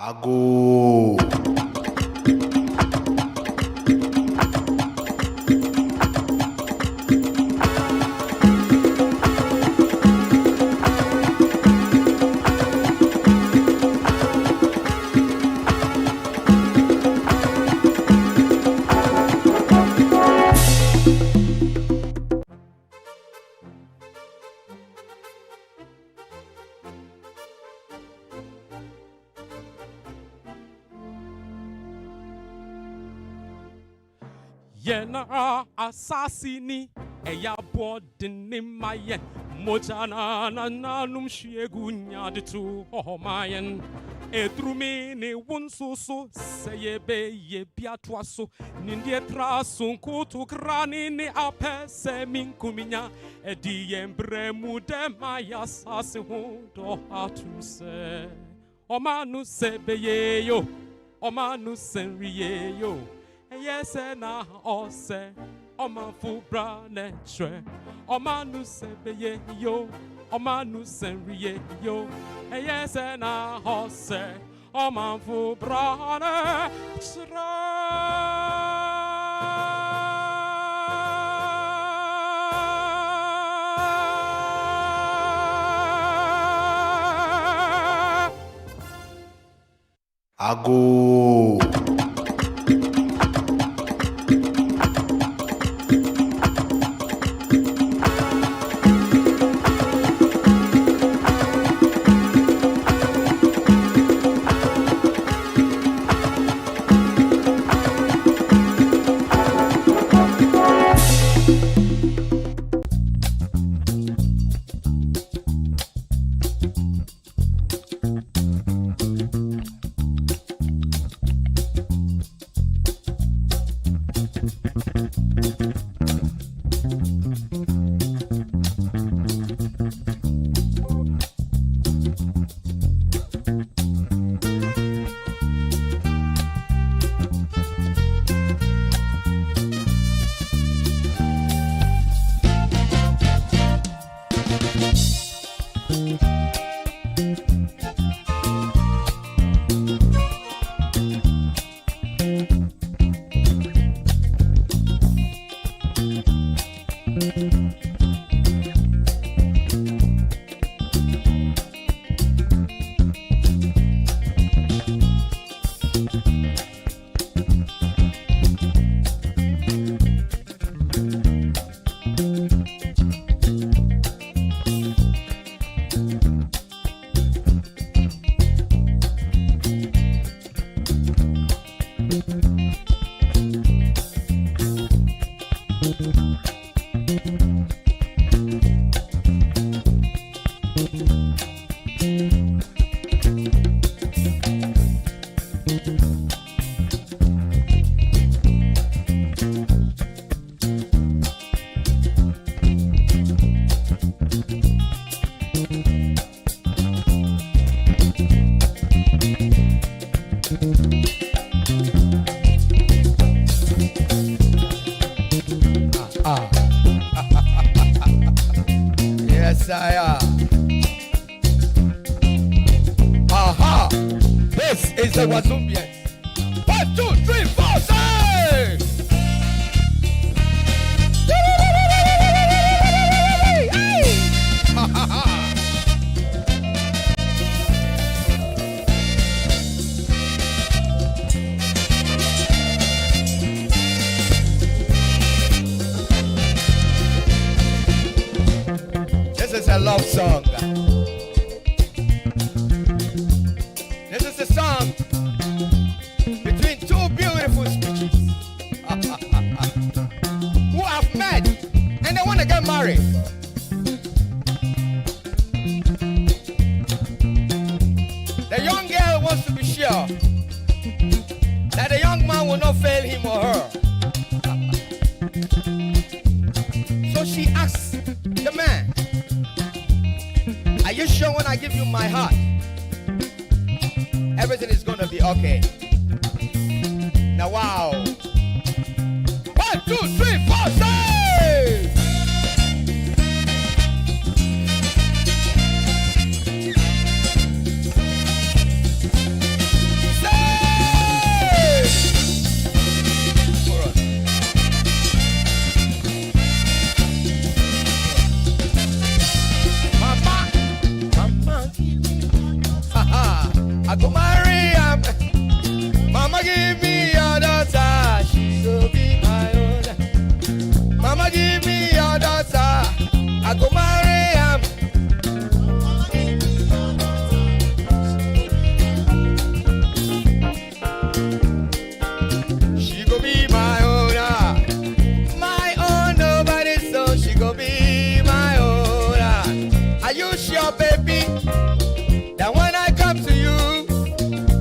Ago. Yena assassini eya bodin in my yen mojana na num shiegunya de tu homayen edrumi ni wunsu so seyebe ye biatwaso nindie trasun kutu krani ni apese minkuminya edi yembremu de maya sase do hatumse omanu sebeye yo omanu senriye yo. Yes, na ose, omanfu brane shre, omanu sebeye yo, omanu senriye yo. Yes, na ose, omanfu brane shre. Ago. Yes, I am. Aha! This is the Wazumbians. 1, 2, 3, 4, say! This is a love song. This is a song between two beautiful species who have met and they want to get married. The young girl wants to be sure that the young man will not fail him or her. So she asks the man, are you sure when I give you my heart, everything is going to be okay? Now, wow. 1, 2, 3, 4, say! I go marry am. Mama give me your daughter, she go be my own. Mama give me your daughter, I go marry am. She go be my own, my own, nobody's son. She go be my own. Are you sure, baby, that when I come to you,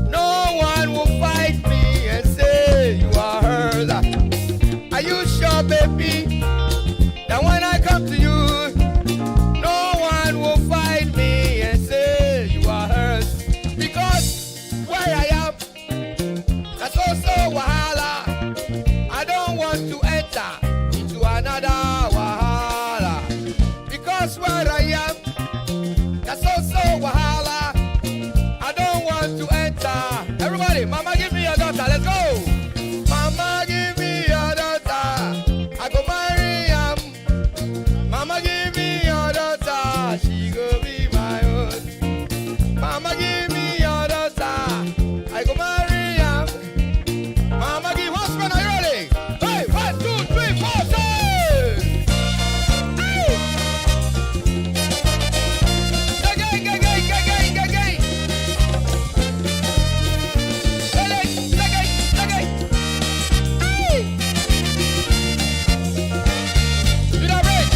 no one will fight me and say you are hers? Are you sure, baby, that when I come to you, no one will fight me and say you are hers? Because where I am, that's also wahala. I don't want to enter into another wahala. Because where I am, that's also wahala. I don't want to enter. Everybody, mama give me your daughter, let's go. Mama give me your daughter, I go marry am. Mama give me your daughter, she go be my own. Mama give me your daughter, I go marry am. Mama give us when are you ready? Hey, 1, 2, 3, 4, say! Hey! Again. Again. Hey! Do that break.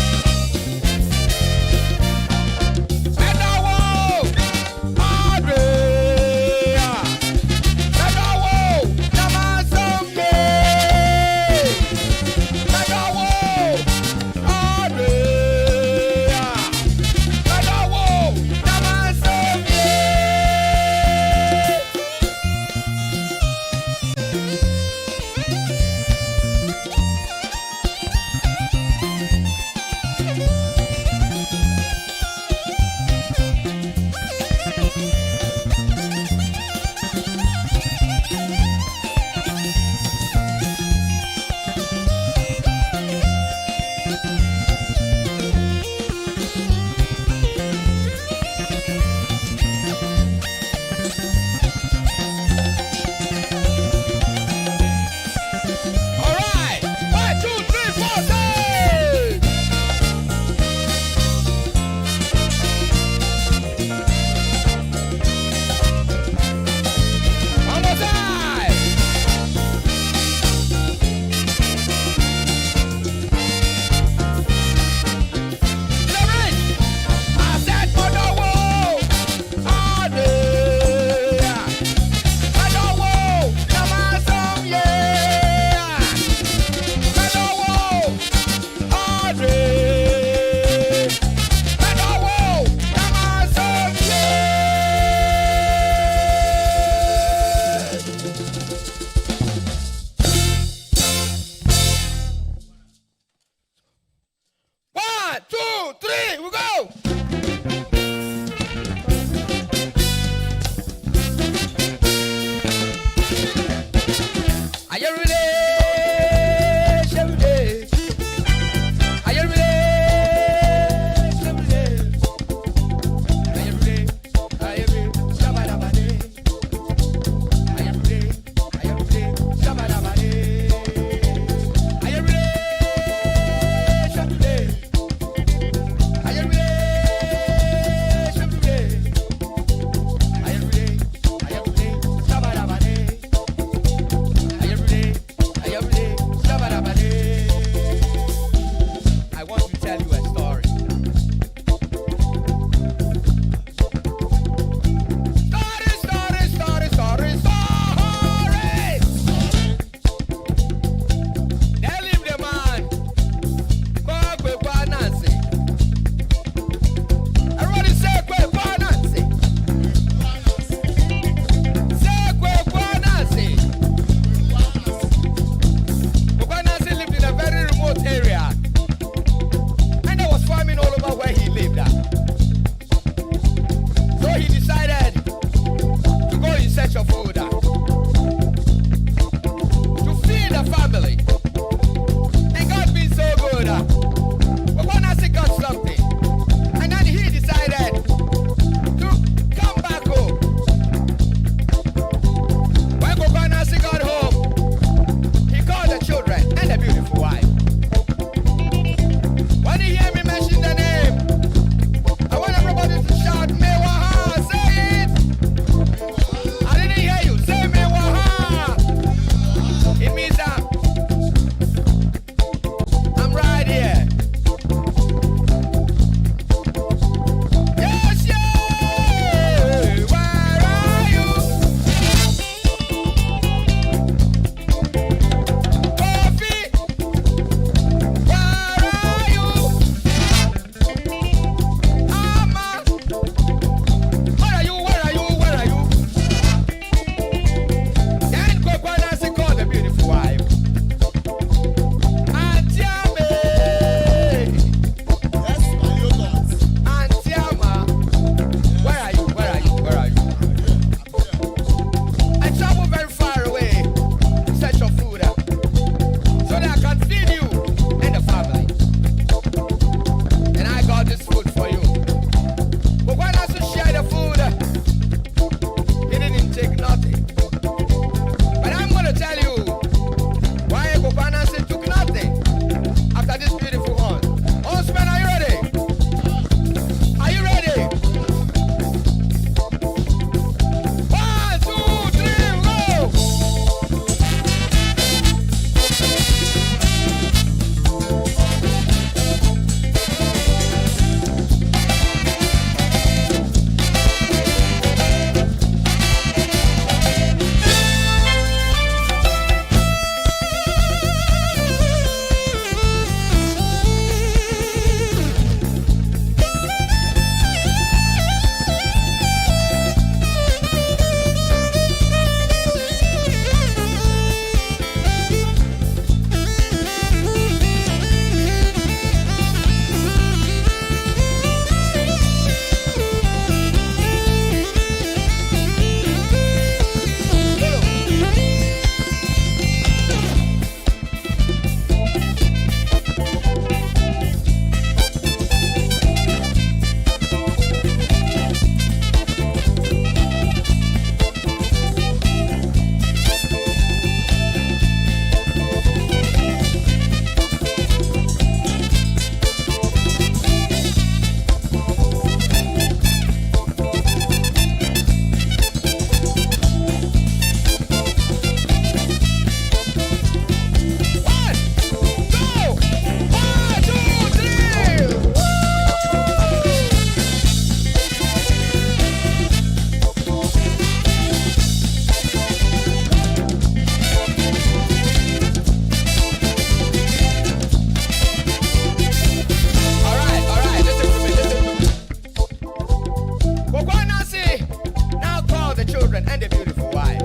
and the beautiful wife.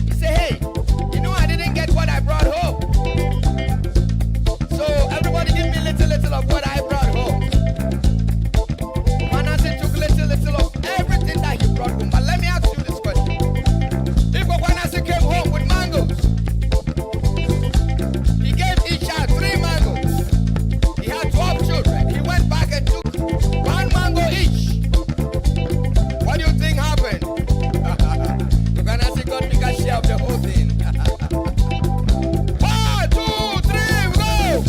He said, hey, you know I didn't get what I brought home. So everybody give me little of what I brought home. Manasseh took little of everything that he brought home. But let me ask you this question. If Manasseh came home with mangoes, he gave each child 3 mangoes. He had 12 children. He went back and took 1 mango each. What do you think happened? Manasseh got bigger share of the whole thing. 1, 2, 3, go!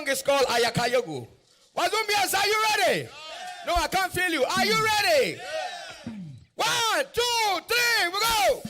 It's called Ayakayogu. Wazumbians, are you ready? No, I can't feel you. Are you ready? 1, 2, 3, we go!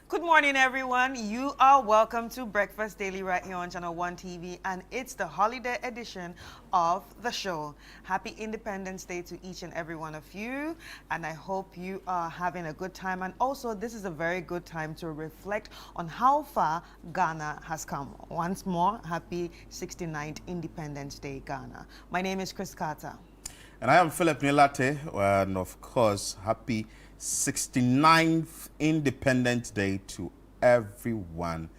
Good morning, everyone. You are welcome to Breakfast Daily right here on Channel 1 TV, and it's the holiday edition of the show. Happy Independence Day to each and every one of you, and I hope you are having a good time. And also, this is a very good time to reflect on how far Ghana has come. Once more, happy 69th Independence Day, Ghana. My name is Chris Carter. And I am Philip Nilate, and of course, happy 69th Independence Day to everyone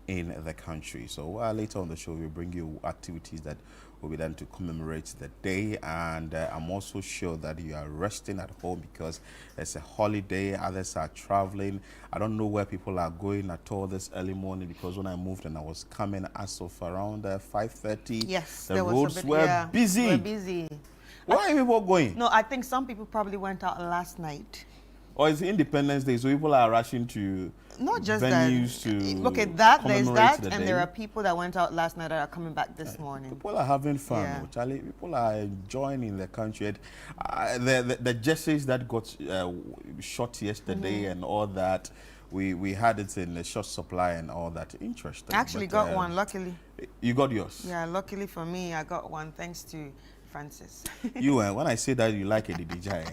in the country. So later on the show, we'll bring you activities that will be done to commemorate the day. And I'm also sure that you are resting at home because it's a holiday. Others are traveling. I don't know where people are going at all this early morning, because when I moved and I was coming as of around 5:30, Yes, the roads were busy. We're busy. Where are people going? No, I think some people probably went out last night. Or it's Independence Day, so people are rushing to Not just venues that. to Okay, there's commemorate that, the and day. there are people that went out last night that are coming back this morning. People are having fun, Yeah. Charlie. People are enjoying in the country. The jerseys that got shot yesterday and all that, we had it in a short supply and all that. Interesting. I actually got one, luckily. You got yours? Yeah, luckily for me, I got one thanks to Francis. You, when I say that you like a DJ.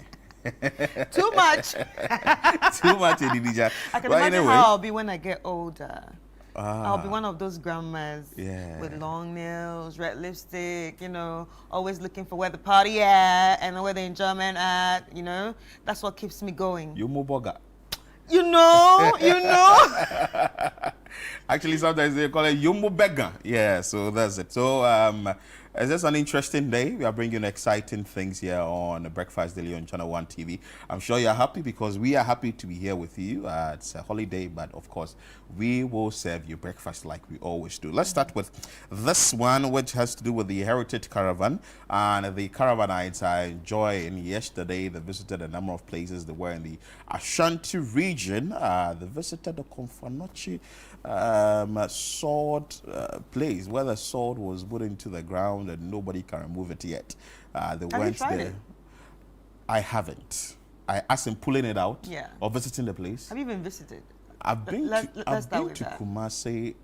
Too much. Too much a DJ. I can But imagine anyway, how I'll be when I get older. I'll be one of those grandmas with Yeah. long nails, red lipstick, you know, always looking for where the party at and where the enjoyment at, you know. That's what keeps me going. You Muboga. You know. Actually, sometimes they call it Yumbo Beggar. Yeah, so that's it. So, it's just an interesting day. We are bringing exciting things here on Breakfast Daily on Channel 1 TV. I'm sure you're happy because we are happy to be here with you. It's a holiday, but of course, we will serve you breakfast like we always do. Let's start with this one, which has to do with the Heritage Caravan. And the Caravanites are enjoying. Yesterday, they visited a number of places. They were in the Ashanti region. They visited the Konfanochi sword place where the sword was put into the ground and nobody can remove it yet. They Have you went tried there. it? I haven't. I asked him pulling it out or visiting the place. Have you even visited? I've been Let's I've start been with to that. Kumasi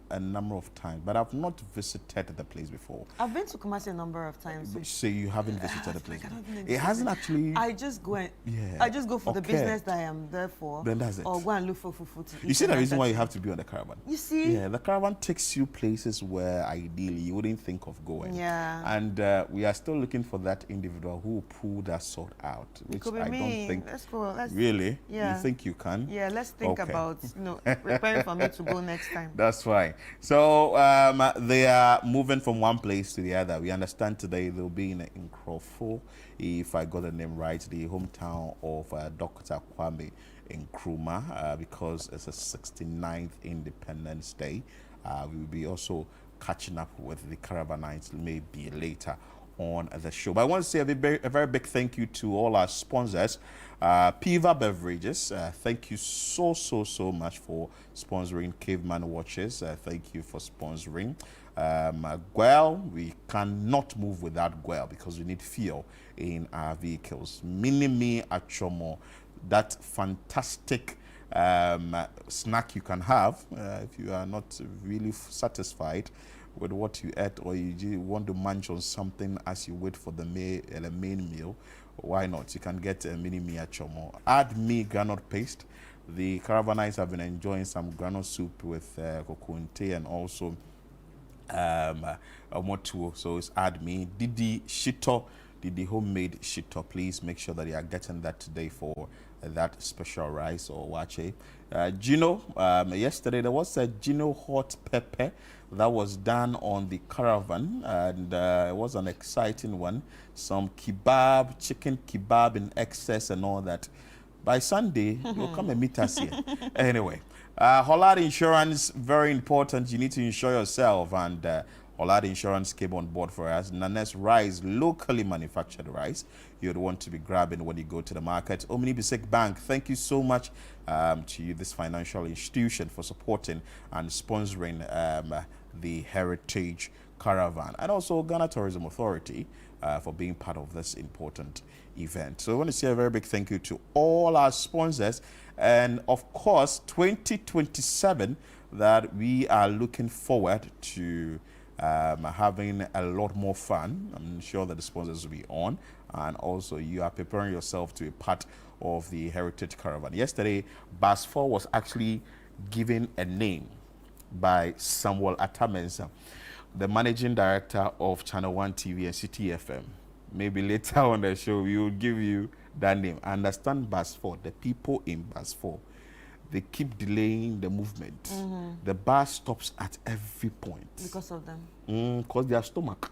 a number of times, but I've not visited the place before. I've been to Kumasi a number of times. Which say you haven't visited the place. I don't think It hasn't actually. I just go and Yeah. I just go for the Okay. business that I am there for. Then that's it. Or go and look for fufu to eat. You see and the then reason why that's you it. have to be on the caravan. You see? Yeah, the caravan takes you places where ideally you wouldn't think of going. Yeah. And we are still looking for that individual who will pull that sword out, It which could be I me. don't think. Let's go. Let's Really? Yeah. You think you can? Yeah, let's think Okay. about preparing for me to go next time. That's fine. So they are moving from one place to the other. We understand today they'll be in Nkrofo, if I got the name right, the hometown of Dr. Kwame Nkrumah, because it's a 69th Independence Day. We will be also catching up with the Caravanites maybe later on the show. But I want to say a very big thank you to all our sponsors. Piva Beverages, thank you so much for sponsoring Caveman Watches. Thank you for sponsoring. Guel, we cannot move without Guel because we need fuel in our vehicles. Minimi Achomo, that fantastic snack you can have if you are not really satisfied with what you ate, or you want to munch on something as you wait for the main meal. Why not? You can get a mini chomo. Add me granite paste. The Caravanites have been enjoying some granite soup with kokunte and also omotuo. So it's add me. Didi shito, Didi homemade shito. Please make sure that you are getting that today for that special rice or wache. Gino, yesterday there was a Gino hot pepper that was done on the Caravan, and it was an exciting one. Some kebab, chicken kebab in excess and all that. By Sunday, you'll come and meet us here. Anyway, Hollard Insurance, very important. You need to insure yourself, and Hollard Insurance came on board for us. Nanes rice, locally manufactured rice, you'd want to be grabbing when you go to the market. Omni Bisek Bank, thank you so much to you, this financial institution, for supporting and sponsoring the Heritage Caravan, and also Ghana Tourism Authority for being part of this important event. So I want to say a very big thank you to all our sponsors, And of course, 2027, that we are looking forward to having a lot more fun. I'm sure that the sponsors will be on, and also you are preparing yourself to be part of the Heritage Caravan. Yesterday, Bus 4 was actually given a name by Samuel Atamensa, the managing director of Channel 1 TV and City FM. Maybe later on the show, we will give you that name. I understand Bus 4, the people in Bus 4, they keep delaying the movement. The bus stops at every point. Because of them. Because their stomach.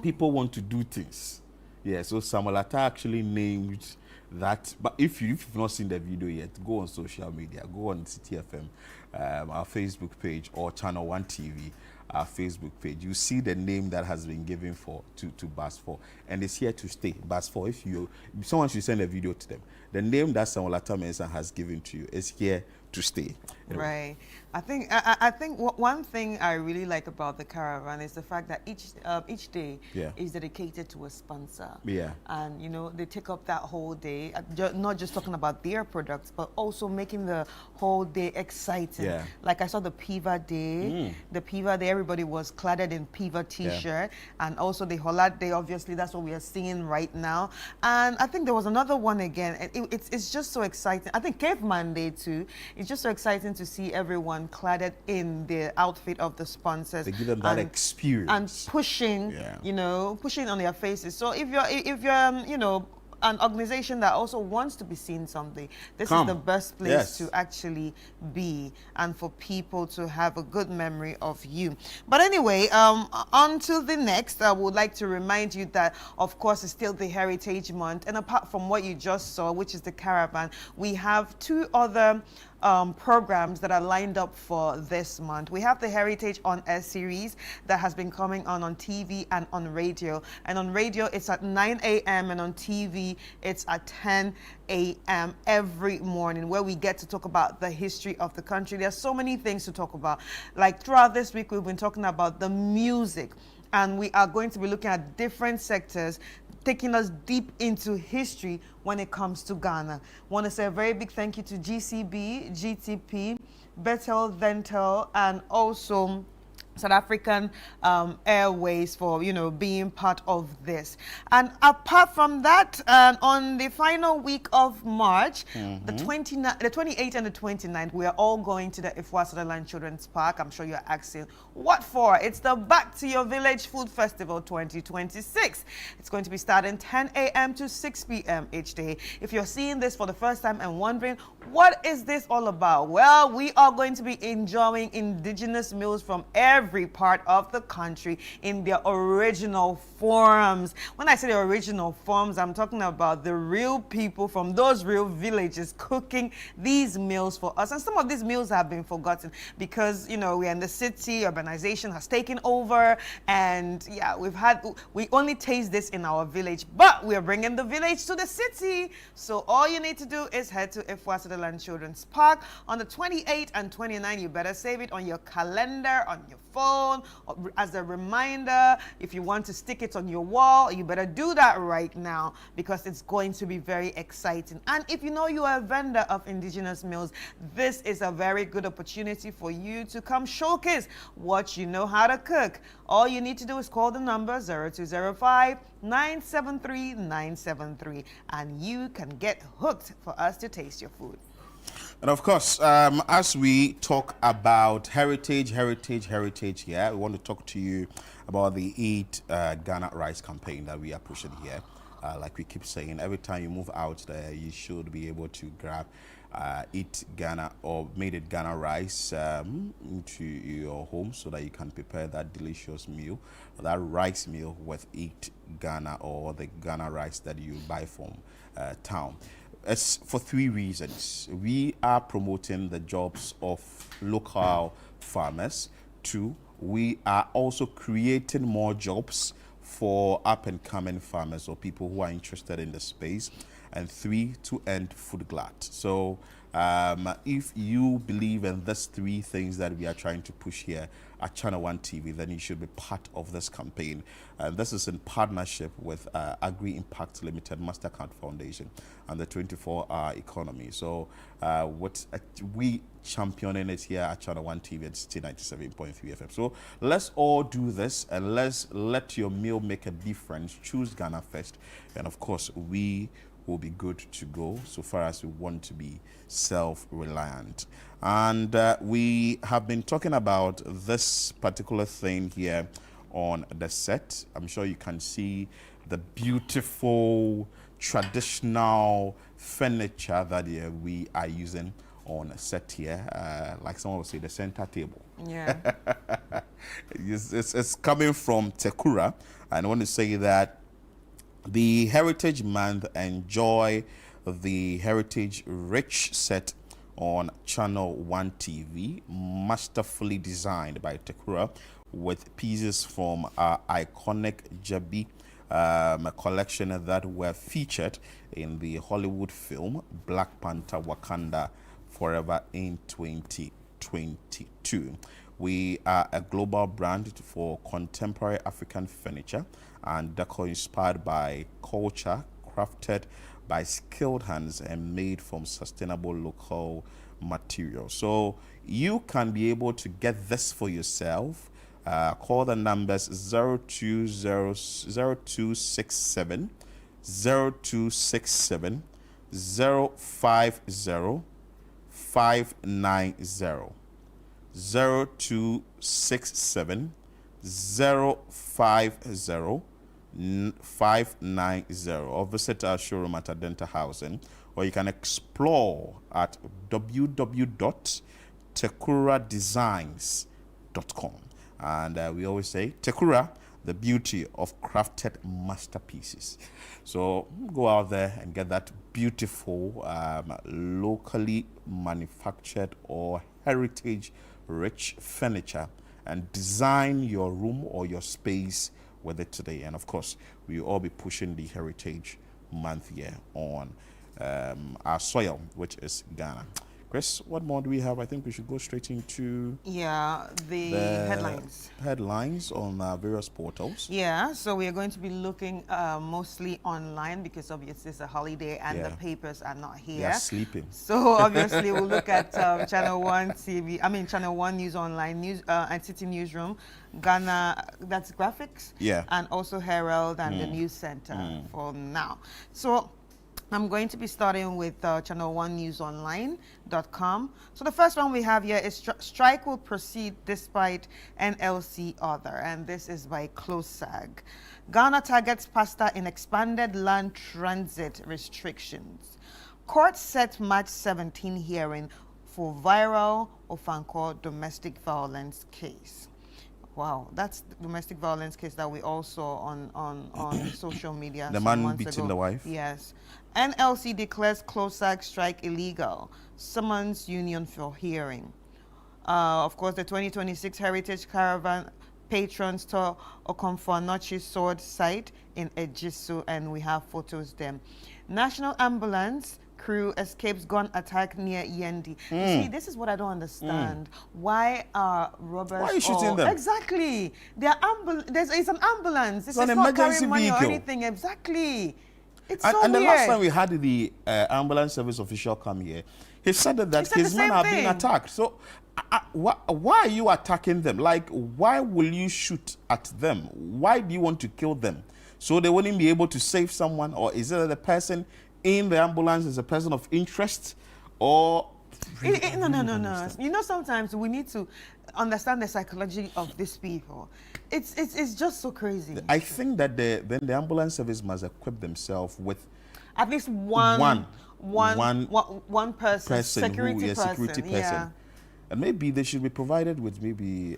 People want to do things. Yeah, so Samuel Atta actually named that. But if you've not seen the video yet, go on social media. Go on City FM, our Facebook page, or Channel 1 TV, our Facebook page. You see the name that has been given to Bus 4. And it's here to stay. Bus 4, if someone should send a video to them. The name that Samuel Atta Mensah has given to you is here to stay. Right. I think one thing I really like about the Caravan is the fact that each day is dedicated to a sponsor. Yeah. And you know, they take up that whole day, not just talking about their products, but also making the whole day exciting. Yeah. Like I saw the Piva Day. The Piva Day, everybody was cladded in Piva t-shirt, and also the Holad Day. Obviously, that's what we are seeing right now. And I think there was another one again. It's just so exciting. I think Caveman Day too. It's just so exciting to see everyone cladded in the outfit of the sponsors. They give them that experience. And pushing, you know, pushing on their faces. So if you're, you know, an organization that also wants to be seen someday, this is the best place to actually be, and for people to have a good memory of you. But anyway, on to the next. I would like to remind you that, of course, it's still the Heritage Month, and apart from what you just saw, which is the Caravan, we have two other programs that are lined up for this month. We have the Heritage on Air series that has been coming on TV and on radio. And on radio, it's at 9 a.m. and on TV, it's at 10 a.m. every morning, where we get to talk about the history of the country. There's so many things to talk about. Like throughout this week, we've been talking about the music, and we are going to be looking at different sectors, taking us deep into history when it comes to Ghana. Want to say a very big thank you to GCB, GTP, Bethel Dental, and also South African Airways for, you know, being part of this. And apart from that, on the final week of March, the 28th and the 29th, we are all going to the Ifwa Sutherland Children's Park. I'm sure you're asking, what for? It's the Back to Your Village Food Festival 2026. It's going to be starting 10 a.m. to 6 p.m. each day. If you're seeing this for the first time and wondering, what is this all about? Well, we are going to be enjoying indigenous meals from every part of the country in their original forms. When I say the original forms, I'm talking about the real people from those real villages cooking these meals for us. And some of these meals have been forgotten because, you know, we're in the city, urbanization has taken over, and yeah, we only taste this in our village, but we're bringing the village to the city. So all you need to do is head to Ifwa Sutherland Children's Park on the 28th and 29th. You better save it on your calendar, on your phone, or as a reminder. If you want to stick it on your wall, you better do that right now, because it's going to be very exciting. And if you know you are a vendor of indigenous meals, this is a very good opportunity for you to come showcase what you know how to cook. All you need to do is call the number 0205 973 973, and you can get hooked for us to taste your food. And of course, as we talk about heritage here, we want to talk to you about the Eat Ghana Rice campaign that we are pushing here. Like we keep saying, every time you move out there, you should be able to grab Eat Ghana or Made It Ghana rice into your home, so that you can prepare that delicious meal, that rice meal with Eat Ghana, or the Ghana rice that you buy from town. It's for three reasons. We are promoting the jobs of local farmers. Two, we are also creating more jobs for up-and-coming farmers or people who are interested in the space. and 3, to end food glut. So if you believe in these 3 things that we are trying to push here at Channel One TV, then you should be part of this campaign. And this is in partnership with Agri Impact Limited, Mastercard Foundation, and the 24-hour economy. So we championing it here at Channel One TV and City 97.3 FM. So let's all do this, and let's let your meal make a difference. Choose Ghana first, and of course we will be good to go so far as we want to be self-reliant. And we have been talking about this particular thing here on the set. I'm sure you can see the beautiful traditional furniture that we are using on a set here, like someone would say, the center table. Yeah. It's coming from Tekura, and I want to say that the Heritage Month, enjoy the Heritage Rich set on Channel One TV, masterfully designed by Tekura, with pieces from our iconic Jabi collection that were featured in the Hollywood film Black Panther Wakanda Forever in 2022. We are a global brand for contemporary African furniture and decor inspired by culture, crafted by skilled hands and made from sustainable local materials. So you can be able to get this for yourself. Call the numbers 0267 0267 050 590 0267 050 590, or visit our showroom at Adenta Housing, or you can explore at www.tekuradesigns.com. And we always say, Tekura, the beauty of crafted masterpieces. So go out there and get that beautiful, locally manufactured or heritage-rich furniture and design your room or your space with it today. And of course, we will all be pushing the Heritage Month here on our soil, which is Ghana. Chris, what more do we have? I think we should go straight into the headlines. Headlines on various portals. Yeah, so we are going to be looking mostly online because obviously it's a holiday and the papers are not here. They are sleeping. So obviously we'll look at Channel One TV. I mean Channel One News Online News and City Newsroom, Ghana. That's graphics. Yeah. And also Herald and the News Center for now. So I'm going to be starting with channel1newsonline.com. So the first one we have here is strike will proceed despite NLC order, and this is by CLOSAG. Ghana targets pastor in expanded land transit restrictions. Court set March 17 hearing for viral Ofankor domestic violence case. Wow, that's the domestic violence case that we all saw on social media. The man beating the wife? Yes. NLC declares CLOSAG strike illegal. Summons union for hearing. Of course, the 2026 Heritage Caravan patrons tour Okomfoanochi sword site in Ejisu, and we have photos there. National Ambulance crew escapes gun attack near Yendi. You see, this is what I don't understand. Why are robbers? Why are you shooting them? Exactly. It's an ambulance. It's an not emergency carrying money or vehicle. anything. Exactly. It's And, so and the weird. last time we had the ambulance service official come here, he said that He said his the men same are being thing. attacked. So why are you attacking them? Like, why will you shoot at them? Why do you want to kill them? So they wouldn't be able to save someone? Or is it that the person in the ambulance is a person of interest? Or... No. You know, sometimes we need to understand the psychology of these people. It's just so crazy. I think that then the ambulance service must equip themselves with at least one person, security person. Yeah. And maybe they should be provided with maybe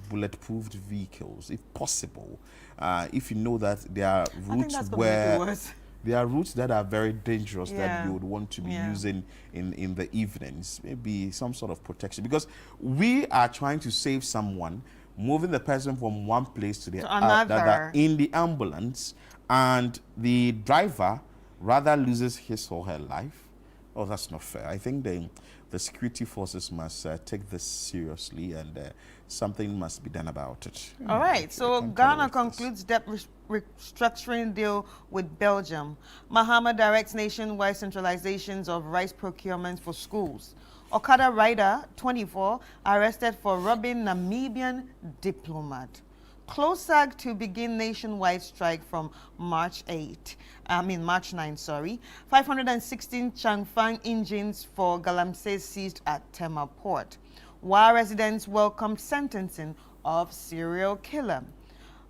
bulletproof vehicles, if possible. If you know that there are routes there are routes that are very dangerous that you would want to be using in the evenings. Maybe some sort of protection, because we are trying to save someone, moving the person from one place to the another in the ambulance, and the driver rather loses his or her life. Oh, that's not fair. I think the security forces must take this seriously, and something must be done about it. All right, so Ghana concludes debt restructuring deal with Belgium. Mahama directs nationwide centralizations of rice procurement for schools. Okada rider, 24, arrested for robbing Namibian diplomat. CLOSAG to begin nationwide strike from March 9, sorry. 516 Changfang engines for Galamsey seized at Tema Port. While residents welcomed sentencing of serial killer.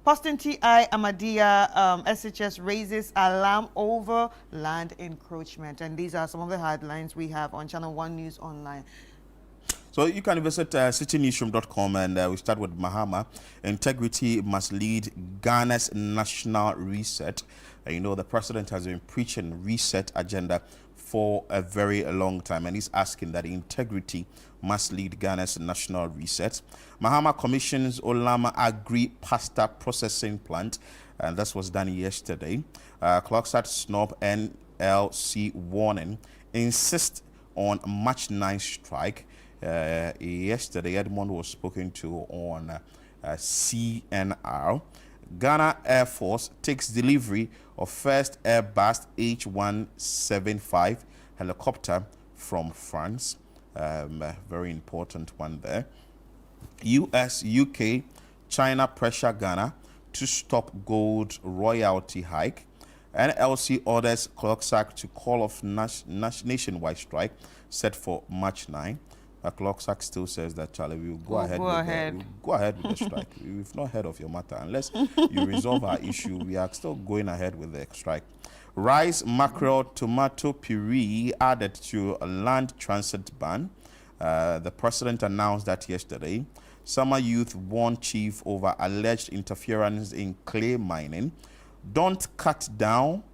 Posting TI Ahmadiyya SHS raises alarm over land encroachment. And these are some of the headlines we have on Channel 1 News Online. So you can visit citynewsroom.com, and we start with Mahama. Integrity must lead Ghana's national reset. You know, the president has been preaching reset agenda for a very long time, and he's asking that integrity must lead Ghana's national reset. Mahama commissions Olama Agri Pasta Processing Plant, and this was done yesterday. Clocksat Snob NLC warning, insist on March 9 strike. Yesterday, Edmond was spoken to on CNR. Ghana Air Force takes delivery of first Airbus H175 helicopter from France. Very important one there. US, UK, China pressure Ghana to stop gold royalty hike. NLC orders CLOCSAC to call off nationwide strike set for March 9. CLOCSAC still says that, Charlie, we'll go ahead with the strike. We've not heard of your matter. Unless you resolve our issue, we are still going ahead with the strike. Rice, mackerel, tomato puree added to a land transit ban. The president announced that yesterday. Summer youth warn chief over alleged interference in clay mining. Don't cut down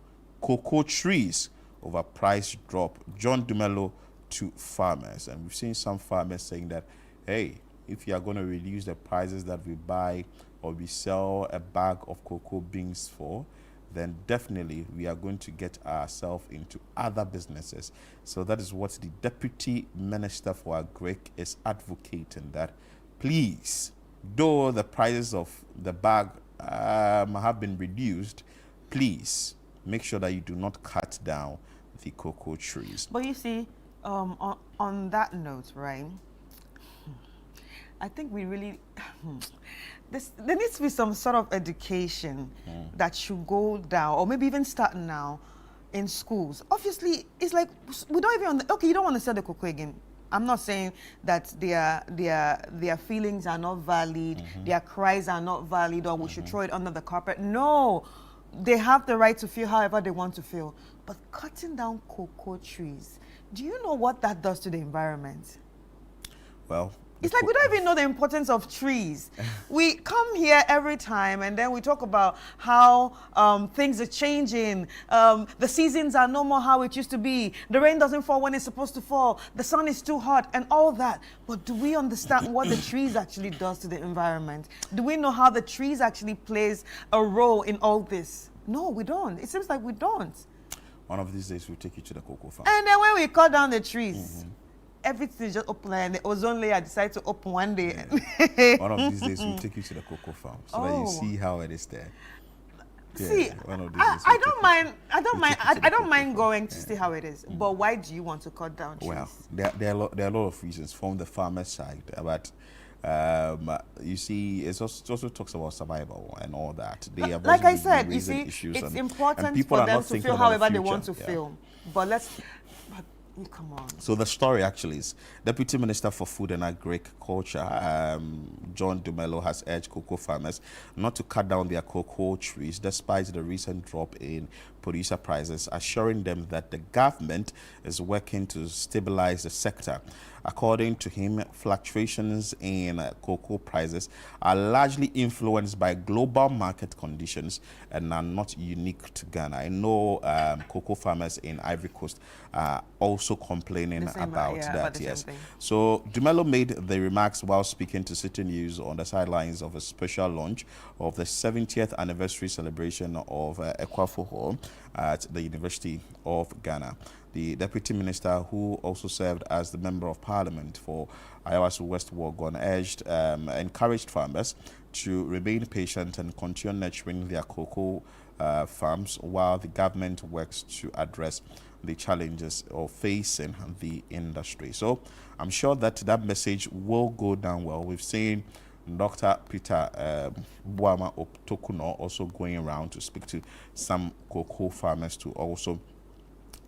cocoa trees over price drop. John Dumelo to farmers. And we've seen some farmers saying that, hey, if you are going to reduce the prices that we buy or we sell a bag of cocoa beans for, then definitely we are going to get ourselves into other businesses. So that is what the Deputy Minister for Agric is advocating, that please, though the prices of the bag have been reduced, please make sure that you do not cut down the cocoa trees. But you see, on that note, right, I think we really, there needs to be some sort of education that should go down, or maybe even start now in schools. Obviously, it's like, we don't even, okay, you don't want to sell the cocoa again. I'm not saying that their feelings are not valid, their cries are not valid, or we should throw it under the carpet. No, they have the right to feel however they want to feel. But cutting down cocoa trees, do you know what that does to the environment? Well, it's like we don't even know the importance of trees. We come here every time and then we talk about how things are changing. The seasons are no more how it used to be. The rain doesn't fall when it's supposed to fall. The sun is too hot and all that. But do we understand what the trees actually does to the environment? Do we know how the trees actually plays a role in all this? No, we don't. It seems like we don't. One of these days we'll take you to the cocoa farm. And then when we cut down the trees, everything is just open, and the ozone layer decides to open one day. Yeah. One of these days we'll take you to the cocoa farm so that you see how it is there. Yeah, see, one of these days I don't mind going to see how it is. But why do you want to cut down trees? Well, there are a lot of reasons from the farmer's side, but you see, it also talks about survival and all that. They have like I said, you see, it's important for them to feel however they want to feel. But come on. So the story actually is Deputy Minister for Food and Agriculture, John Dumelo, has urged cocoa farmers not to cut down their cocoa trees despite the recent drop in producer prices, assuring them that the government is working to stabilize the sector. According to him, fluctuations in cocoa prices are largely influenced by global market conditions and are not unique to Ghana. I know cocoa farmers in Ivory Coast are also also complaining about yeah, that. about the Yes. same thing. So Dumelo made the remarks while speaking to City News on the sidelines of a special launch of the 70th anniversary celebration of Ekwafo Hall at the University of Ghana. The Deputy Minister, who also served as the Member of Parliament for Ayawaso West Wuogon, encouraged farmers to remain patient and continue nurturing their cocoa farms while the government works to address the challenges of facing the industry. So I'm sure that message will go down well. We've seen Dr. Peter Buama Optokuno also going around to speak to some cocoa farmers to also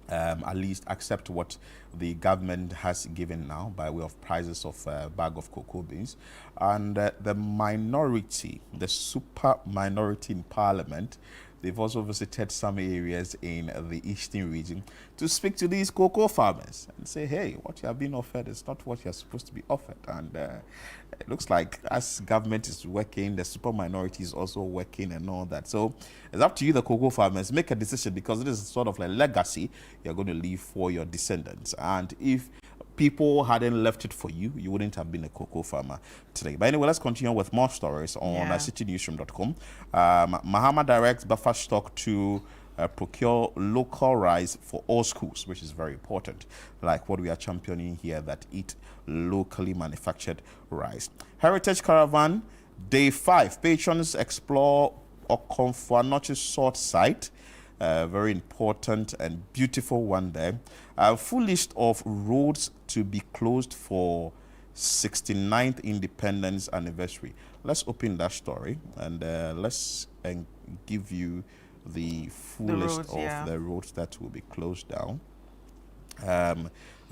at least accept what the government has given now by way of prices of a bag of cocoa beans. And the minority, the super minority in Parliament, they've also visited some areas in the eastern region to speak to these cocoa farmers and say, hey, what you have been offered is not what you're supposed to be offered. And it looks like as government is working, the super minority is also working and all that. So it's up to you, the cocoa farmers, make a decision, because it is sort of like legacy you're going to leave for your descendants. And if people hadn't left it for you, you wouldn't have been a cocoa farmer today. But anyway, let's continue with more stories on citynewsroom.com. Mahama directs buffer stock to procure local rice for all schools, which is very important, like what we are championing here, that eat locally manufactured rice. Heritage Caravan, Day 5. Patrons explore Okonfuanochi Salt site. Very important and beautiful one there. A full list of roads to be closed for 69th Independence Anniversary. Let's open that story and let's give you the full list of the roads that will be closed down.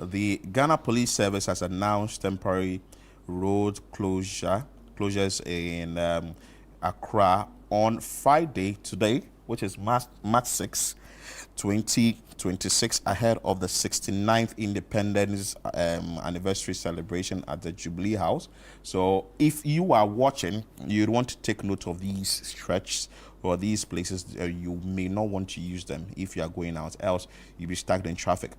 The Ghana Police Service has announced temporary road closures in Accra on Friday today, which is March 6, 2026, ahead of the 69th Independence Anniversary celebration at the Jubilee House. So if you are watching, you'd want to take note of these stretches or these places. You may not want to use them if you are going out, else you'll be stuck in traffic.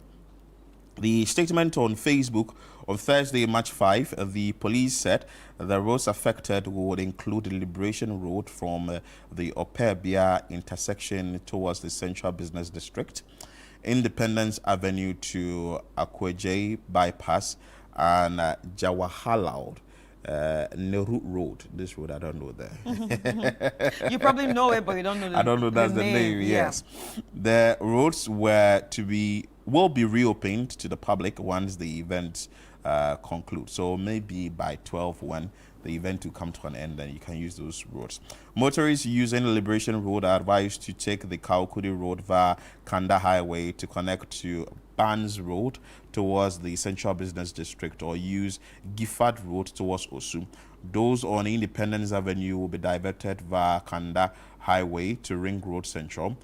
The statement on Facebook on Thursday, March 5, the police said the roads affected would include the Liberation Road from the Opebia intersection towards the Central Business District, Independence Avenue to Akweje Bypass, and Jawaharlal Nehru Road. This road, I don't know there. You probably know it, but you don't know the name. I don't know that's the name, yes. The roads will be reopened to the public once the event concludes. So maybe by 12, when the event will come to an end, then you can use those roads. Motorists using Liberation Road are advised to take the Kaukudi Road via Kanda Highway to connect to Barnes Road towards the Central Business District, or use Gifford Road towards Osu. Those on Independence Avenue will be diverted via Kanda Highway to Ring Road Central,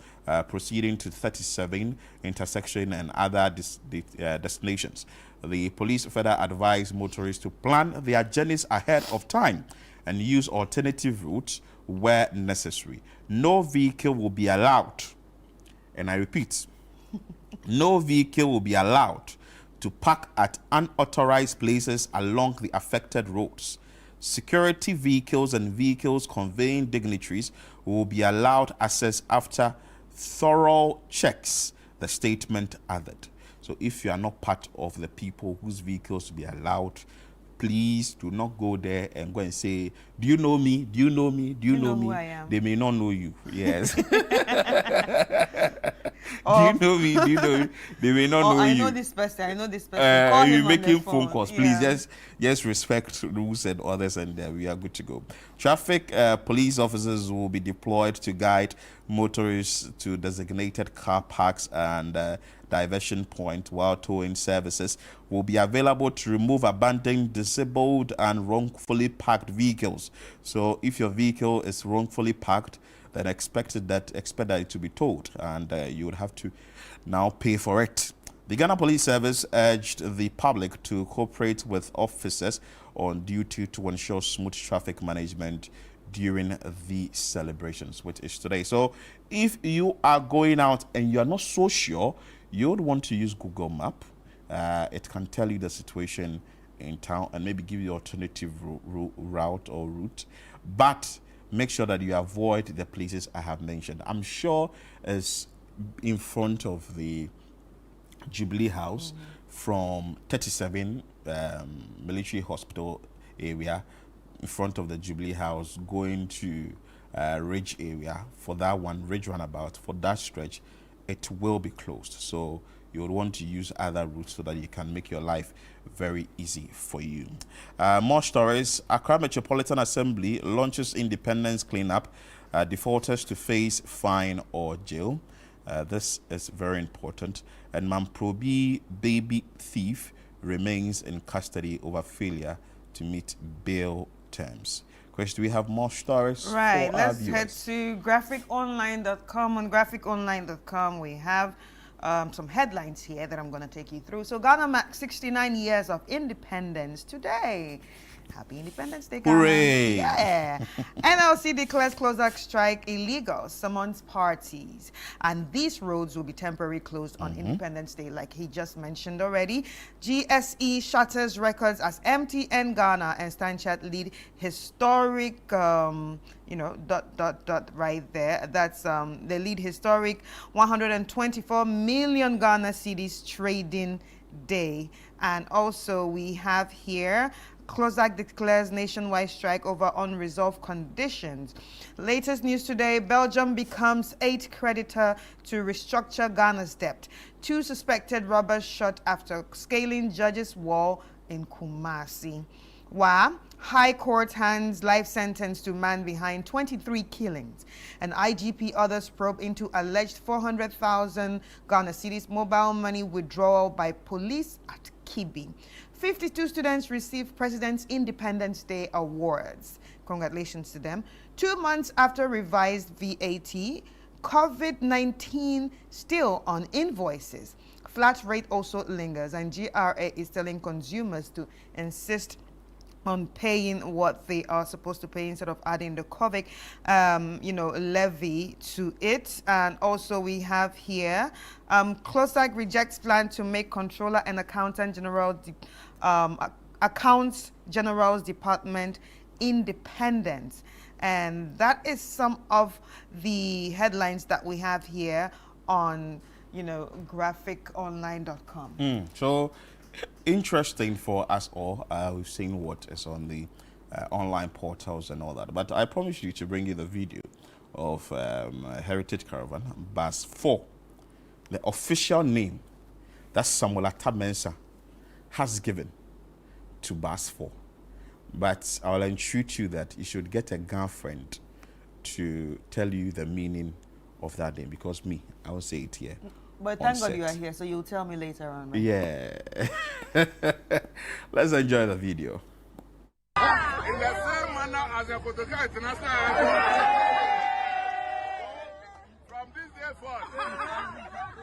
proceeding to 37 intersection and other destinations. The police further advised motorists to plan their journeys ahead of time and use alternative routes where necessary. No vehicle will be allowed, and I repeat, no vehicle will be allowed to park at unauthorized places along the affected roads. Security vehicles and vehicles conveying dignitaries will be allowed access after thorough checks, the statement added. So if you are not part of the people whose vehicles to be allowed, please do not go there and go and say, do you know me? Do you know me? Do you know me? Who I am? They may not know you. Yes. Do you know me? Do you know me? They may not know you. I know this person. I know this person. Call You're him on making the phone calls. Please just respect rules and others, and we are good to go. Traffic police officers will be deployed to guide motorists to designated car parks and diversion point, while towing services will be available to remove abandoned, disabled, and wrongfully parked vehicles. So if your vehicle is wrongfully parked, then expect that it to be towed, and you would have to now pay for it. The Ghana Police Service urged the public to cooperate with officers on duty to ensure smooth traffic management during the celebrations, which is today. So if you are going out and you are not so sure, you would want to use Google Map, It can tell you the situation in town and maybe give you alternative route or route. But make sure that you avoid the places I have mentioned. I'm sure it's in front of the Jubilee House from 37 Military Hospital area, in front of the Jubilee House, going to Ridge area. For that one, Ridge Runabout, for that stretch, it will be closed. So you would want to use other routes so that you can make your life very easy for you. More stories. Accra Metropolitan Assembly launches independence cleanup. Defaulters to face fine or jail. This is very important. And Mamprobi baby thief remains in custody over failure to meet bail terms. Question, do we have more stories? Right, for our let's head viewers? to graphiconline.com. On graphiconline.com, we have some headlines here that I'm going to take you through. So Ghana marks 69 years of independence today. Happy Independence Day, Ghana. Hooray! Yeah. NLC declares Close-Up strike illegal, summons parties. And these roads will be temporarily closed on Independence Day, like he just mentioned already. GSE shatters records as MTN Ghana and Stanchart lead historic, you know, ... right there. That's they lead historic 124 million Ghana cedis trading day. And also we have here CLOSAC declares nationwide strike over unresolved conditions. Latest news today, Belgium becomes 8th creditor to restructure Ghana's debt. 2 suspected robbers shot after scaling judge's wall in Kumasi. High Court hands life sentence to man behind 23 killings. And IGP others probe into alleged 400,000 Ghana cedis mobile money withdrawal by police at Kibi. 52 students receive President's Independence Day Awards. Congratulations to them. 2 months after revised VAT, COVID-19 still on invoices. Flat rate also lingers, and GRA is telling consumers to insist on paying what they are supposed to pay instead of adding the COVID, levy to it. And also we have here, CLOSAC rejects plan to make Controller and Accountant General, Accounts General's Department independent. And that is some of the headlines that we have here on, graphiconline.com. So interesting for us all. We've seen what is on the online portals and all that. But I promise you to bring you the video of Heritage Caravan, Bus 4. The official name that Samuel Atamensa has given to Bus 4. But I'll entreat you that you should get a girlfriend to tell you the meaning of that name, because I will say it here. But thank God you are here, so you'll tell me later on, right? Yeah. Let's enjoy the video. In the same manner as a Kotoka International, from this day forth,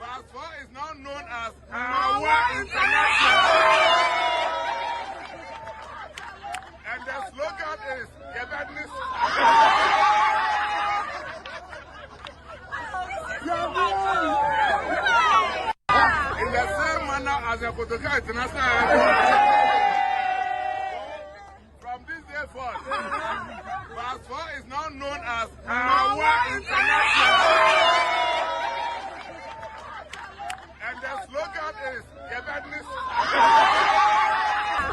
Bus 4 is now known as Our International. And the slogan is Gebednis. In the same manner as a Kotoka International, from this day forth, Bus 4 is now known as Our International. And the slogan is Gebednis.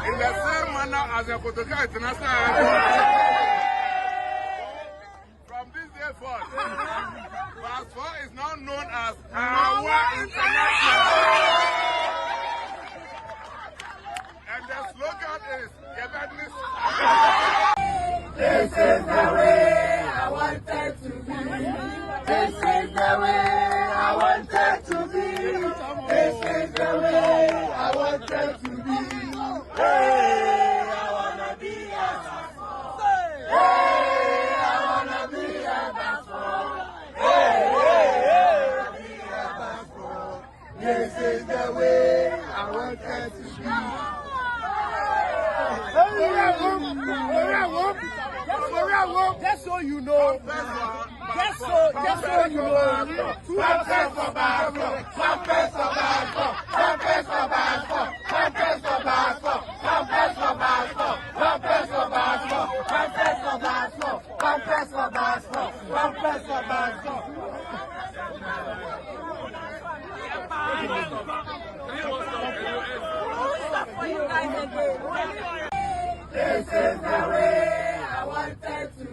In the same manner as a Kotoka International, from this day forth, Bus 4 is now known as Our International. And the slogan is Gebednis. This is the way I wanted to be. This is the way I wanted to be. This is the way I wanted to be. Hey, I wanna be a Bus 4. Hey, I wanna be a Bus 4. Hey, be a Bus 4. This is the way I wanted to be. Just so you know. Just so you know. Trumpets for Bus 4. Trumpets for Bus 4. Trumpets for Bus 4. This is the way I wanted to be.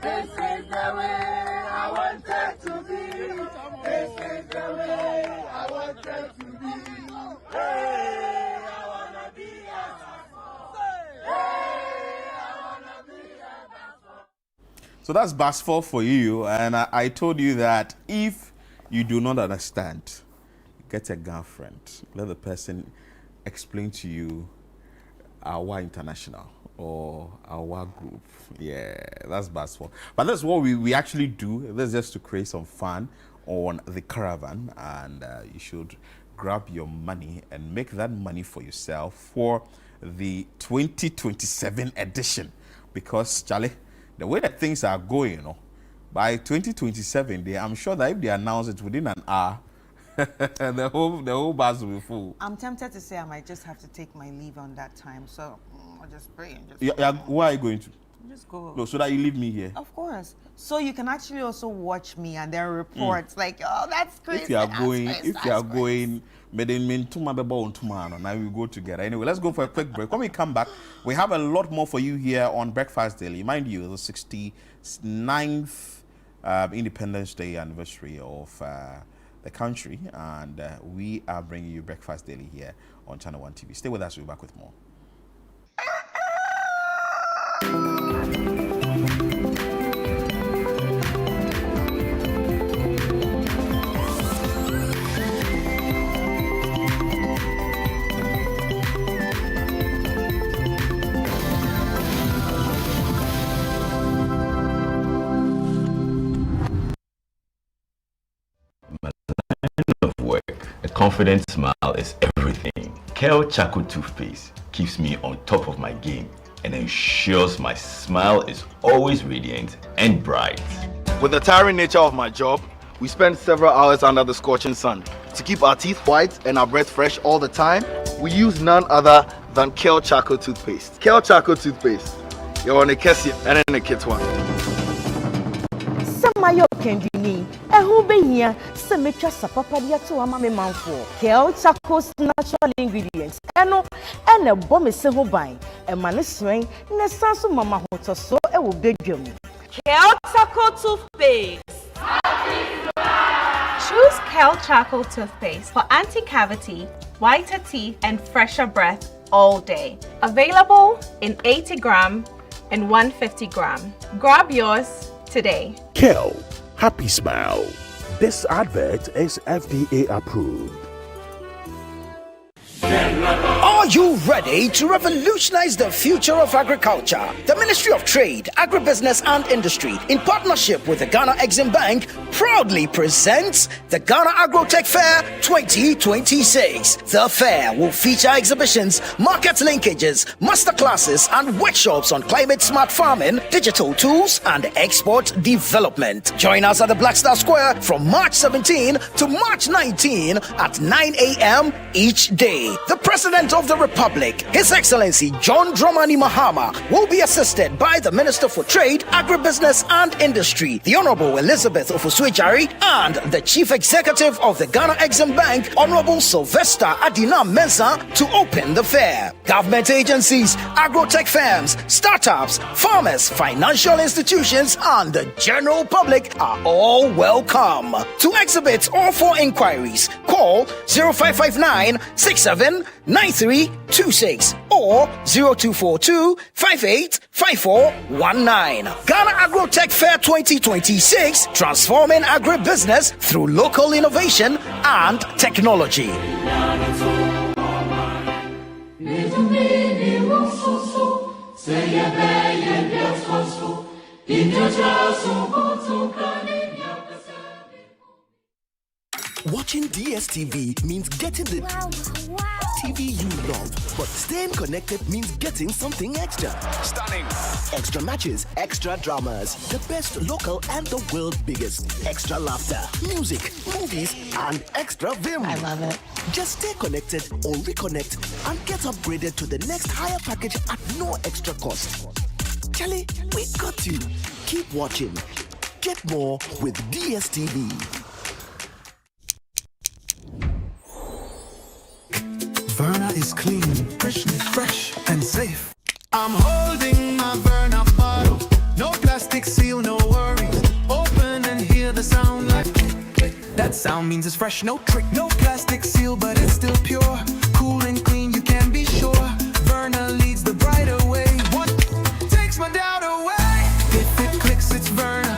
This is the way I wanted to be. This is the way I wanted to be. Hey, I wanna be a Hey, I wanna be a So that's Bass 4 for you. And I told you that if you do not understand, get a girlfriend. Let the person explain to you our international or our group. Yeah, that's Bass 4. But that's what we actually do. That's just to create some fun on the Caravan. And you should grab your money and make that money for yourself for the 2027 edition. Because, Charlie, the way that things are going, you know, by 2027, I'm sure that if they announce it within an hour, the whole bus will be full. I'm tempted to say I might just have to take my leave on that time, so I'll just pray and just Where are you going to? just go. No, so that you leave me here. Of course. So you can actually also watch me and there are reports like, oh, that's crazy. If you are going, now we go together. Anyway, let's go for a quick break. When we come back, we have a lot more for you here on Breakfast Daily. Mind you, the 69th Independence Day anniversary of the country, and we are bringing you Breakfast Daily here on Channel 1 TV. Stay with us, we'll be back with more. A confident smile is everything. Kale Charcoal Toothpaste keeps me on top of my game and ensures my smile is always radiant and bright. With the tiring nature of my job, we spend several hours under the scorching sun. To keep our teeth white and our breath fresh all the time, we use none other than Kale Charcoal Toothpaste. Kale Charcoal Toothpaste. You're on a Kessie and in a kit one. Mayo kendini ehu behia se metwa sapapadia to ama me manfo Kale Charcoal's natural ingredients eno ene bom me se ho ban e ma ne sren ne sanso mama ho to so e wo bedwam. Kale Charcoal Toothpaste. Choose Kale Charcoal Toothpaste for anti-cavity, whiter teeth and fresher breath all day. Available in 80 gram and 150 gram. Grab yours today. Kale, happy smile. This advert is FDA approved. Are you ready to revolutionize the future of agriculture? The Ministry of Trade, Agribusiness and Industry, in partnership with the Ghana Exim Bank, proudly presents the Ghana Agrotech Fair 2026. The fair will feature exhibitions, market linkages, masterclasses, and workshops on climate-smart farming, digital tools, and export development. Join us at the Black Star Square from March 17 to March 19 at 9 a.m. each day. The President of the Republic, His Excellency John Dramani Mahama, will be assisted by the Minister for Trade, Agribusiness and Industry, the Honorable Elizabeth Ofosuejari, and the Chief Executive of the Ghana Exim Bank, Honorable Sylvester Adina Mensah, to open the fair. Government agencies, agrotech firms, startups, farmers, financial institutions, and the general public are all welcome. To exhibit or for inquiries, call 0559 679326 or 0242 585419. Ghana Agrotech Fair 2026, transforming agribusiness through local innovation and technology. Watching DSTV means getting the TV you love, but staying connected means getting something extra. Stunning. Extra matches, extra dramas, the best local and the world's biggest. Extra laughter, music, movies, and extra vim. I love it. Just stay connected or reconnect and get upgraded to the next higher package at no extra cost. Charlie, we got you. Keep watching. Get more with DSTV. Verna is clean, fresh and safe. I'm holding my Verna bottle. No plastic seal, no worries. Open and hear the sound like click. That sound means it's fresh, no trick. No plastic seal, but it's still pure. Cool and clean, you can be sure. Verna leads the brighter way. What takes my doubt away? If it clicks, it's Verna.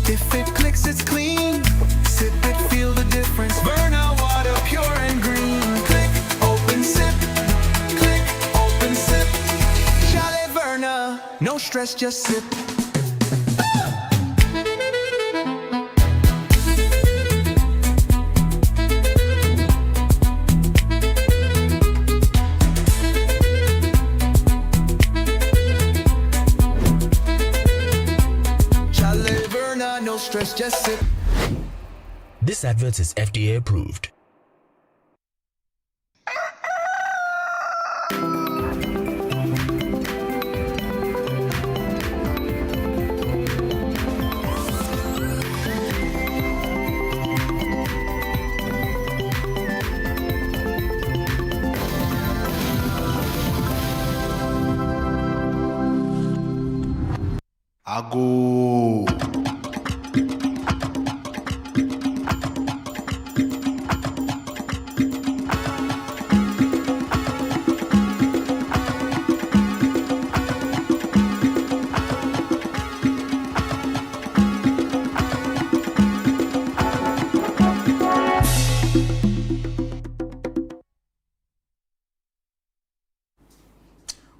If it clicks, it's clean. Sip it, feel the difference. Verna water, pure and green. Click, open, sip. Click, open, sip. Chalet Verna. No stress, just sip. Chalet Verna, no stress, just sip. This advert is FDA approved. Ago.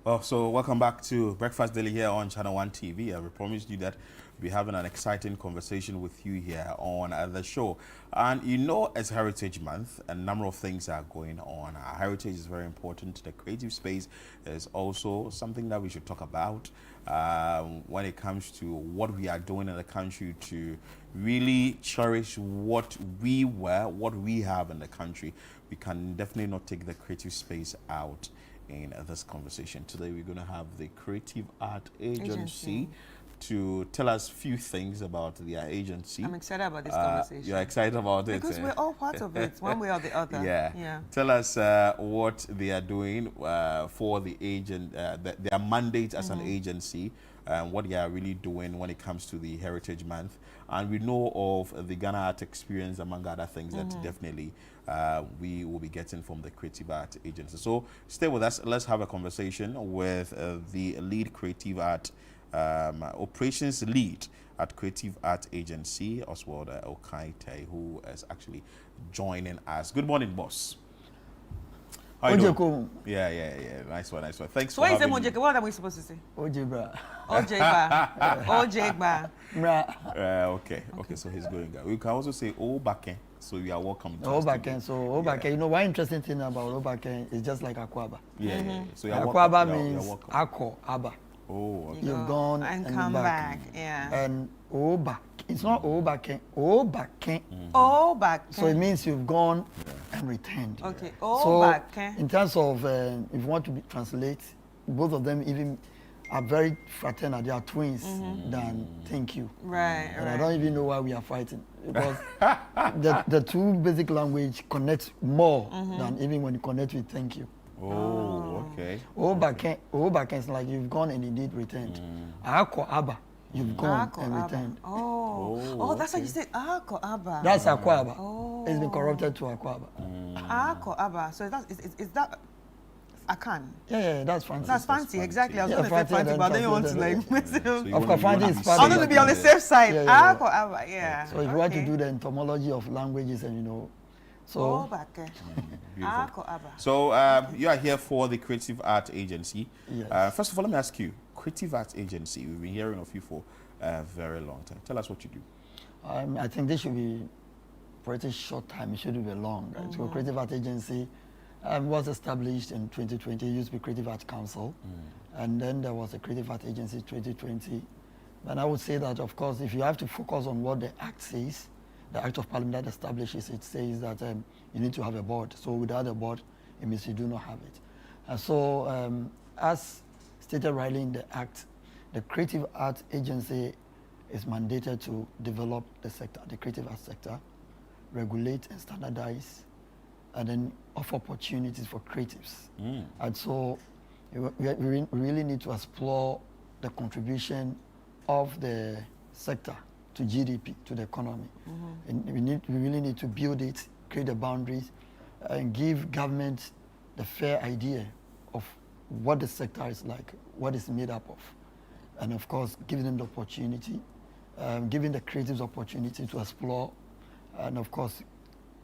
Well, so welcome back to Breakfast Daily here on Channel 1 TV. We promised you that we're having an exciting conversation with you here on the show. And you know, it's Heritage Month, a number of things are going on. Our heritage is very important. The creative space is also something that we should talk about when it comes to what we are doing in the country to really cherish what we were, what we have in the country. We can definitely not take the creative space out in this conversation. Today we're going to have the Creative Art Agency to tell us a few things about their agency. I'm excited about this conversation. You're excited about it? Because we're all part of it, one way or the other. Yeah. Tell us what they are doing for the agent, their mandate as an agency, what they are really doing when it comes to the Heritage Month. And we know of the Ghana Art Experience, among other things, that definitely we will be getting from the Creative Art Agency. So stay with us. Let's have a conversation with the lead Creative Art operations lead at Creative Art Agency, Oswald Okaite, who is actually joining us. Good morning, boss. How you doing? Yeah. Nice one. Thanks for having me. What are we supposed to say? Ojibra. Ojibra. Okay, so he's going. We can also say Obake. So you are welcome. Obake. You know, one interesting thing about Obake is just like Akwaba. Yeah. So you're Akwaba means Ako Aba. Oh, okay. You've gone and come back. Yeah. And Obake. It's not Obake. Obake. Obake. So it means you've gone and returned. Okay. So in terms of if you want to translate, both of them even are very fraternal. They are twins than thank you. Right. And I don't even know why we are fighting, because the two basic language connect more than even when you connect with thank you. Oh, okay. Obake is like you've gone and indeed returned. Ako Aba, you've gone and returned. Oh, that's why you said Ako Aba. That's Akwaba. It's been corrupted to Akwaba. Ako Aba. So is that Akan? Yeah, that's fancy. That's fancy, exactly. I was going to say fancy, but then you want to like mess it up. Of course, fancy is part I want to be on the safe side. Ako Aba, yeah. So if you want to do the entomology of languages and so So you are here for the Creative Art Agency. Yes. First of all, let me ask you, Creative Art Agency, we've been hearing of you for a very long time. Tell us what you do. I think this should be pretty short time. It shouldn't be long. Right? So Creative Art Agency was established in 2020. It used to be Creative Art Council. And then there was a Creative Art Agency 2020. And I would say that, of course, if you have to focus on what the Act says, the Act of Parliament that establishes it says that you need to have a board. So without a board, it means you do not have it. And so as stated rightly in the Act, the Creative Art Agency is mandated to develop the sector, the creative art sector, regulate and standardize, and then of opportunities for creatives. And so we really need to explore the contribution of the sector to GDP, to the economy. And we really need to build it, create the boundaries, and give government the fair idea of what the sector is like, what it's made up of. And of course, giving them the opportunity, giving the creatives opportunity to explore, and of course,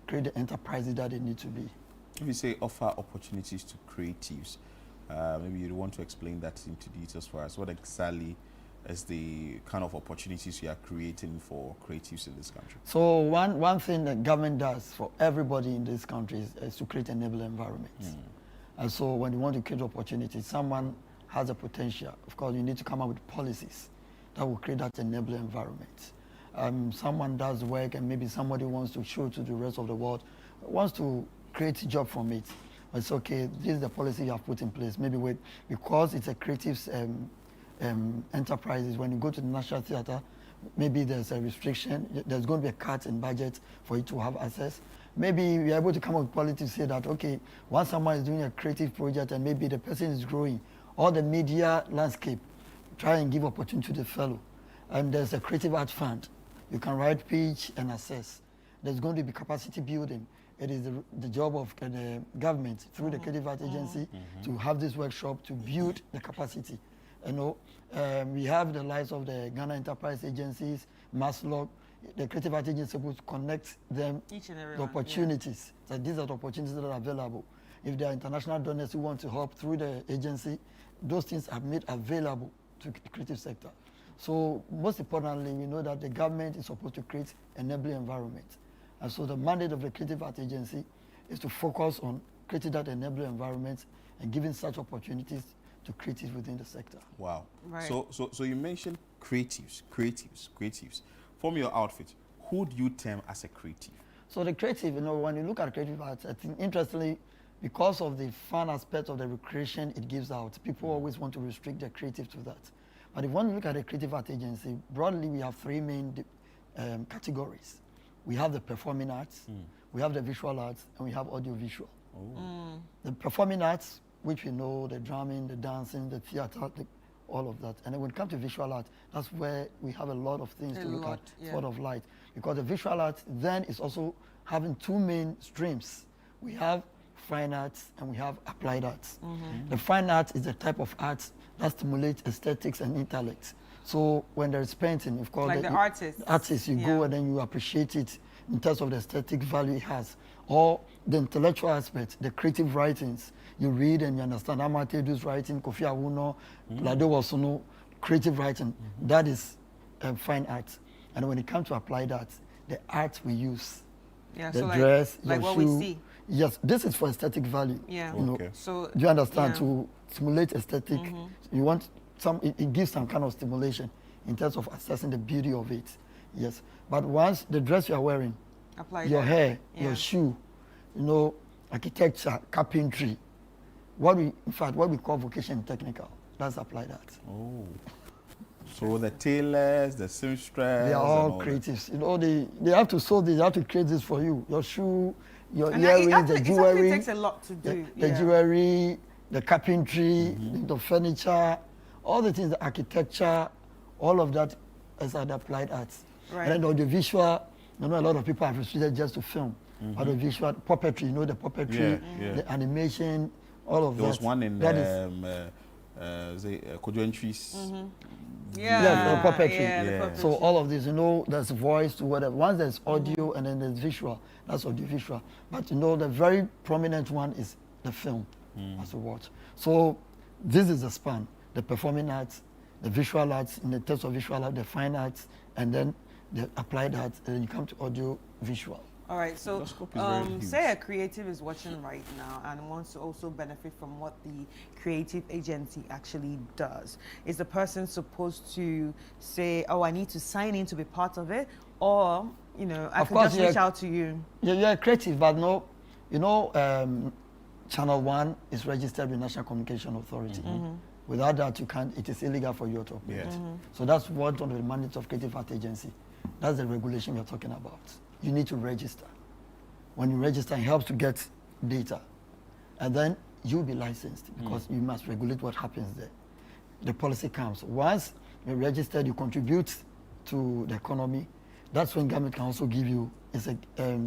create the enterprises that they need to be. If you say offer opportunities to creatives, maybe you want to explain that into details for us. What exactly is the kind of opportunities you are creating for creatives in this country? So one thing that government does for everybody in this country is to create an enabling environment. And so when you want to create opportunities, someone has a potential. Of course, you need to come up with policies that will create that enabling environment. Someone does work and maybe somebody wants to show to the rest of the world, wants to create a job from it. It's okay, this is the policy you have put in place. Maybe because it's a creative enterprises, when you go to the National Theatre, maybe there's a restriction, there's going to be a cut in budget for you to have access. Maybe we're able to come up with policy to say that, okay, once someone is doing a creative project and maybe the person is growing, all the media landscape, try and give opportunity to the fellow. And there's a creative art fund. You can write, pitch, and assess. There's going to be capacity building. It is the job of the government through the Creative Art Agency to have this workshop to build the capacity. You know, we have the likes of the Ghana Enterprise Agencies, Maslog. The Creative Art Agency is supposed to connect them the opportunities. So these are the opportunities that are available. If there are international donors who want to help through the agency, those things are made available to the creative sector. So most importantly, we know that the government is supposed to create an enabling environment. And so the mandate of the Creative Art Agency is to focus on creating that enabling environment and giving such opportunities to creatives within the sector. Wow. Right. So you mentioned creatives. From your outfit, who do you term as a creative? So the creative, you know, when you look at creative arts, I think interestingly, because of the fun aspect of the recreation it gives out, people always want to restrict the creative to that. But if one look at the Creative Art Agency, broadly we have three main categories. We have the performing arts, we have the visual arts, and we have audiovisual. The performing arts, which we know, the drumming, the dancing, the theater, all of that. And then when it comes to visual art, that's where we have a lot of things to look at, sort of light. Because the visual art then is also having two main streams. We have fine arts and we have applied arts. The fine art is the type of art that stimulates aesthetics and intellect. So when there is painting, of course, like the artists, you go and then you appreciate it in terms of the aesthetic value it has. Or the intellectual aspect, the creative writings. You read and you understand. Amatedu's writing, Kofi Awuno, Lado Wasuno, creative writing. That is fine art. And when it comes to applied art, the art we use, the so dress, like your what shoe. we see. Yes, this is for aesthetic value. Yeah. You know, Okay. So do you understand? To stimulate aesthetic, you want it gives some kind of stimulation in terms of assessing the beauty of it. Yes. But once the dress you are wearing, your hair, your shoe, you know, architecture, carpentry, in fact, what we call vocation technical, that's applied art. Oh. So the tailors, the seamstress, they are all creatives. You know, they have to sew this, they have to create this for you. Your shoe, your earrings, the jewelry. It takes a lot to do. The jewelry, the carpentry, the furniture, all the things, the architecture, all of that is applied arts. Right. And then the audiovisual, you know, a lot of people have restricted just to film. Audiovisual, puppetry, you know, the puppetry, the animation, all of that. There was one in Kojo Entries. The puppetry. So all of this, you know, there's voice to whatever. Once there's audio and then there's visual, that's audiovisual. But you know, the very prominent one is the film as you watch. So this is the span, the performing arts, the visual arts, in the terms of visual art, the fine arts, and then the applied arts, and then you come to audio visual. All right, so say a creative is watching right now and wants to also benefit from what the creative agency actually does. Is the person supposed to say, oh, I need to sign in to be part of it? Or, you know, I can just reach out to you? Yeah, you're creative, but no, you know, Channel 1 is registered with National Communication Authority. Without that, you can't, it is illegal for you to operate. So that's one of the mandates of Creative Art Agency. That's the regulation we're talking about. You need to register. When you register, it helps to get data, and then you'll be licensed because you must regulate what happens there. The policy comes. Once you're registered, you contribute to the economy. That's when government can also give you, it's a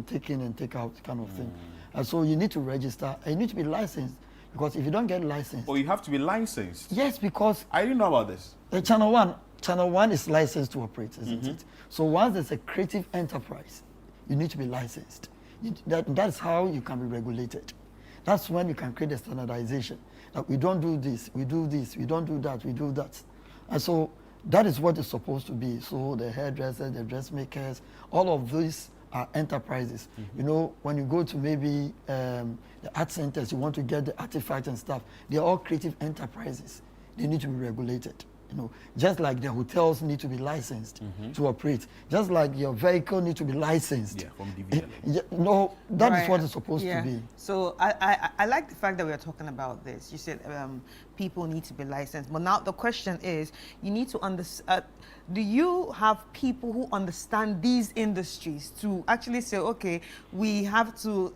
take in and take out kind of thing. And so you need to register, and you need to be licensed, because if you don't get licensed... Oh, you have to be licensed? Yes, because... I didn't know about this. Channel 1 is licensed to operate, isn't it? So once there's a creative enterprise, you need to be licensed. That's how you can be regulated. That's when you can create a standardization. That we don't do this, we do this, we don't do that, we do that. And so that is what it's supposed to be. So the hairdressers, the dressmakers, all of these are enterprises. You know, when you go to maybe the art centers, you want to get the artifacts and stuff, they're all creative enterprises. They need to be regulated. You know, just like the hotels need to be licensed to operate, just like your vehicle need to be licensed. Yeah, from DVLA. No, that is what it's supposed to be. So I like the fact that we are talking about this. You said people need to be licensed, but now the question is, you need to understand. Do you have people who understand these industries to actually say, okay, we have to,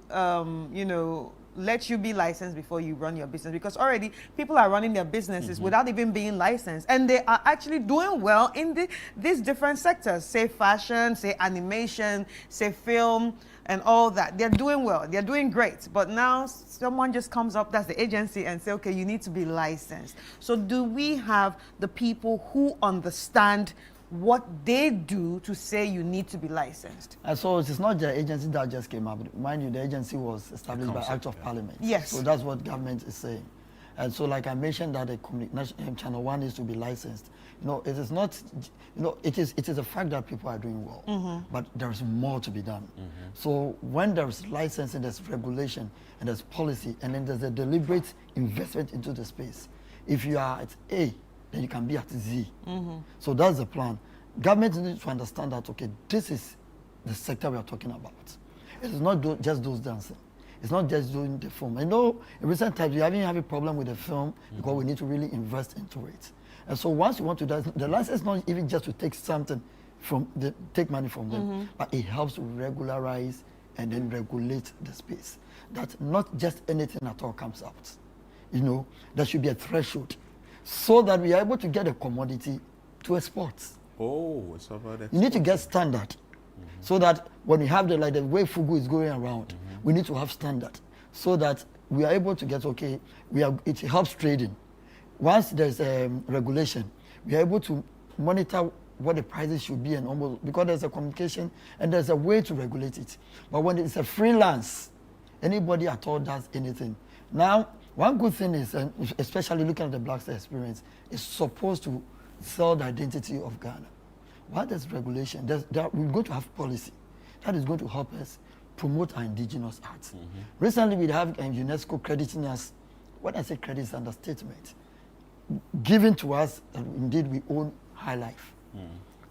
you know, let you be licensed before you run your business? Because already people are running their businesses without even being licensed, and they are actually doing well in these different sectors, say fashion, say animation, say film, and all that. They're doing well, they're doing great, but now someone just comes up, that's the agency, and say, okay, you need to be licensed. So do we have the people who understand what they do to say you need to be licensed? And so it's not the agency that just came up. Mind you, the agency was established by Act of Parliament. Yes. So that's what government is saying. And so like I mentioned that the Channel 1 is to be licensed. You know, it is not, you know, it is a fact that people are doing well, but there is more to be done. So when there's licensing, there's regulation, and there's policy, and then there's a deliberate investment into the space. If you are at A, then you can be at Z. So that's the plan. Government needs to understand that, okay, this is the sector we are talking about. It is not just those dancing. It's not just doing the film. I know in recent times we haven't had a problem with the film because we need to really invest into it. And so once you want to do the license is not even just to take something from take money from them, but it helps to regularize and then regulate the space. That not just anything at all comes out. You know, there should be a threshold so that we are able to get a commodity to export. Oh, it's about that. You need to get standard so that when we have the way Fugu is going around, we need to have standard so that we are able to get, okay, it helps trading. Once there's regulation, we are able to monitor what the prices should be, and almost because there's a communication and there's a way to regulate it. But when it's a freelance, anybody at all does anything. Now, one good thing is, and especially looking at the Black Star experience, is supposed to sell the identity of Ghana. While there's regulation, we're going to have policy that is going to help us promote our indigenous arts. Recently, we have UNESCO crediting us, when I say credit, it's understatement, given to us that indeed we own high life.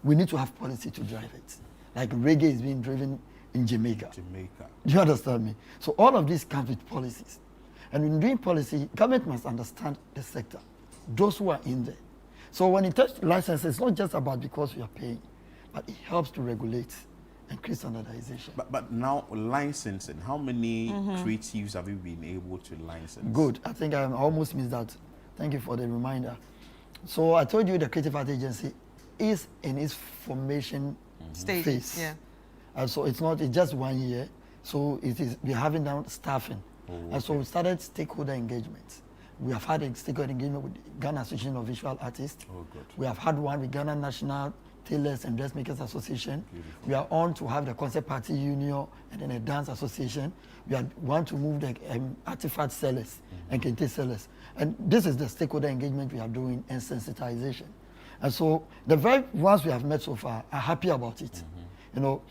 We need to have policy to drive it. Like reggae is being driven in Jamaica. Do you understand me? So all of this comes with policies. And in doing policy, government must understand the sector, those who are in there. So when it touches license, it's not just about because we are paying, but it helps to regulate and create standardization. But now licensing, how many creatives have you been able to license? Good. I think I almost missed that. Thank you for the reminder. So I told you the Creative Art Agency is in its formation phase. Yeah. And so it's just 1 year. So we're having down staffing. And so we started stakeholder engagement. We have had a stakeholder engagement with Ghana Association of Visual Artists. We have had one with Ghana National Tailors and Dressmakers Association. We are on to have the Concert Party Union and then a dance association. We want to move the artifact sellers and kente sellers. And this is the stakeholder engagement we are doing and sensitization. And so the very ones we have met so far are happy about it. You know,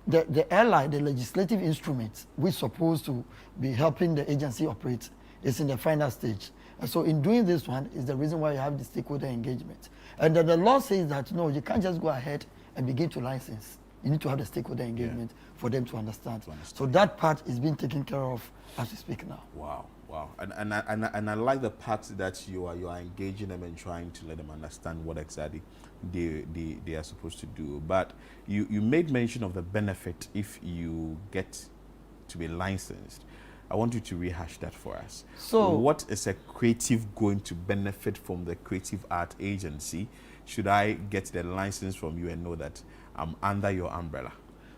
the airline, the legislative instrument, which is supposed to be helping the agency operate, is in the final stage. And so in doing this one is the reason why you have the stakeholder engagement. And then the law says that, no, you can't just go ahead and begin to license. You need to have the stakeholder engagement for them to understand. So that part is being taken care of as we speak now. Wow, wow. And I like the part that you are engaging them and trying to let them understand what exactly they are supposed to do. But you made mention of the benefit if you get to be licensed. I want you to rehash that for us. So, what is a creative going to benefit from the creative art agency? Should I get the license from you and know that I'm under your umbrella?